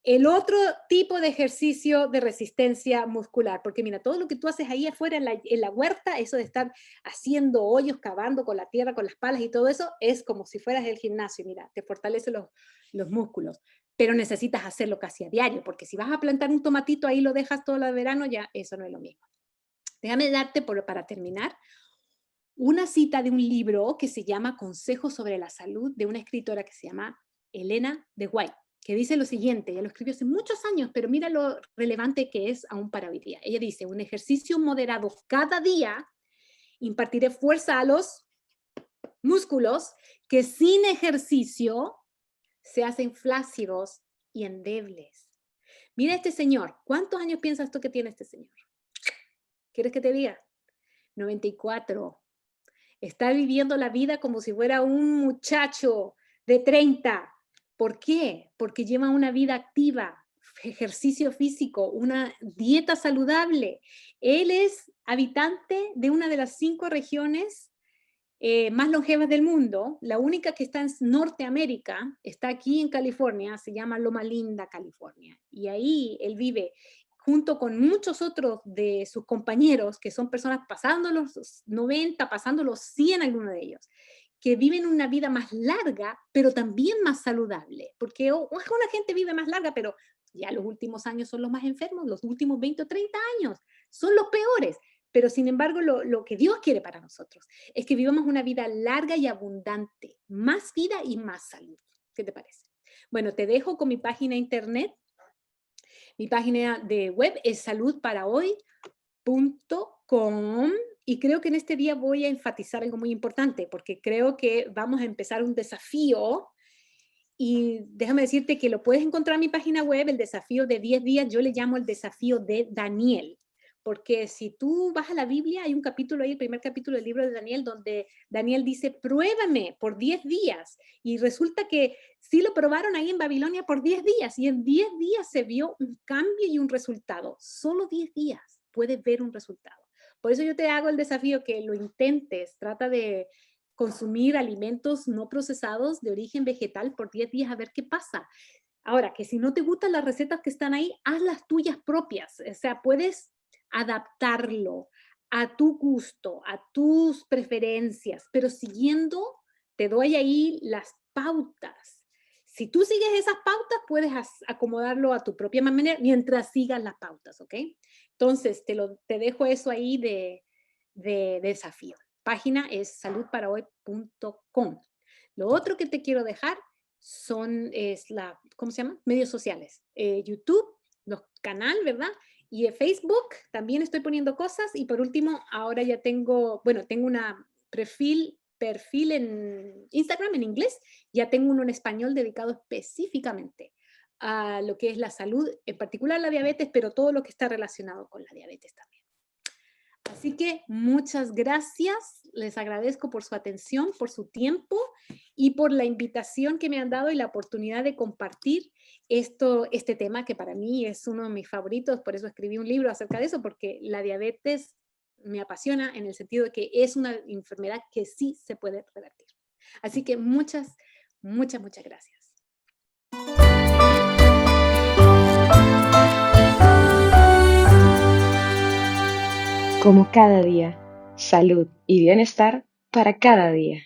[SPEAKER 2] el otro tipo de ejercicio de resistencia muscular, porque mira, todo lo que tú haces ahí afuera en la huerta, eso de estar haciendo hoyos, cavando con la tierra, con las palas y todo eso, es como si fueras el gimnasio, mira, te fortalece los músculos, pero necesitas hacerlo casi a diario, porque si vas a plantar un tomatito ahí lo dejas todo el verano, ya eso no es lo mismo. Déjame darte, para terminar, una cita de un libro que se llama Consejos sobre la Salud, de una escritora que se llama Elena de White, que dice lo siguiente, ella lo escribió hace muchos años, pero mira lo relevante que es aún para hoy día. Ella dice, un ejercicio moderado cada día impartirá fuerza a los músculos que sin ejercicio se hacen flácidos y endebles. Mira este señor, ¿cuántos años piensas tú que tiene este señor? ¿Quieres que te diga? 94. Está viviendo la vida como si fuera un muchacho de 30. ¿Por qué? Porque lleva una vida activa, ejercicio físico, una dieta saludable. Él es habitante de una de las 5 regiones más longevas del mundo. La única que está en Norteamérica está aquí en California, se llama Loma Linda, California. Y ahí él vive junto con muchos otros de sus compañeros, que son personas pasando los 90, pasando los 100 algunos de ellos, que viven una vida más larga, pero también más saludable, porque una gente vive más larga, pero ya los últimos años son los más enfermos, los últimos 20 o 30 años son los peores, pero sin embargo lo que Dios quiere para nosotros es que vivamos una vida larga y abundante, más vida y más salud. ¿Qué te parece? Bueno, te dejo con mi página de internet. Mi página de web es saludparahoy.com y creo que en este día voy a enfatizar algo muy importante porque creo que vamos a empezar un desafío y déjame decirte que lo puedes encontrar en mi página web, el desafío de 10 días, yo le llamo el desafío de Daniel, porque si tú vas a la Biblia, hay un capítulo ahí, el primer capítulo del libro de Daniel, donde Daniel dice, pruébame por 10 días. Y resulta que sí lo probaron ahí en Babilonia por 10 días y en 10 días se vio un cambio y un resultado. Solo 10 días puedes ver un resultado. Por eso yo te hago el desafío que lo intentes, trata de consumir alimentos no procesados de origen vegetal por 10 días a ver qué pasa. Ahora, que si no te gustan las recetas que están ahí, haz las tuyas propias. O sea, puedes adaptarlo a tu gusto, a tus preferencias, pero siguiendo, te doy ahí las pautas. Si tú sigues esas pautas, puedes acomodarlo a tu propia manera mientras sigas las pautas, ¿ok? Entonces, te dejo eso ahí de desafío. Página es saludparahoy.com. Lo otro que te quiero dejar ¿cómo se llama? Medios sociales. YouTube, los canal, ¿verdad? Y en Facebook también estoy poniendo cosas. Y por último, ahora ya tengo una perfil en Instagram en inglés, ya tengo uno en español dedicado específicamente a lo que es la salud, en particular la diabetes, pero todo lo que está relacionado con la diabetes también. Así que muchas gracias, les agradezco por su atención, por su tiempo y por la invitación que me han dado y la oportunidad de compartir este tema que para mí es uno de mis favoritos, por eso escribí un libro acerca de eso, porque la diabetes me apasiona en el sentido de que es una enfermedad que sí se puede revertir. Así que muchas gracias.
[SPEAKER 1] Como cada día, salud y bienestar para cada día.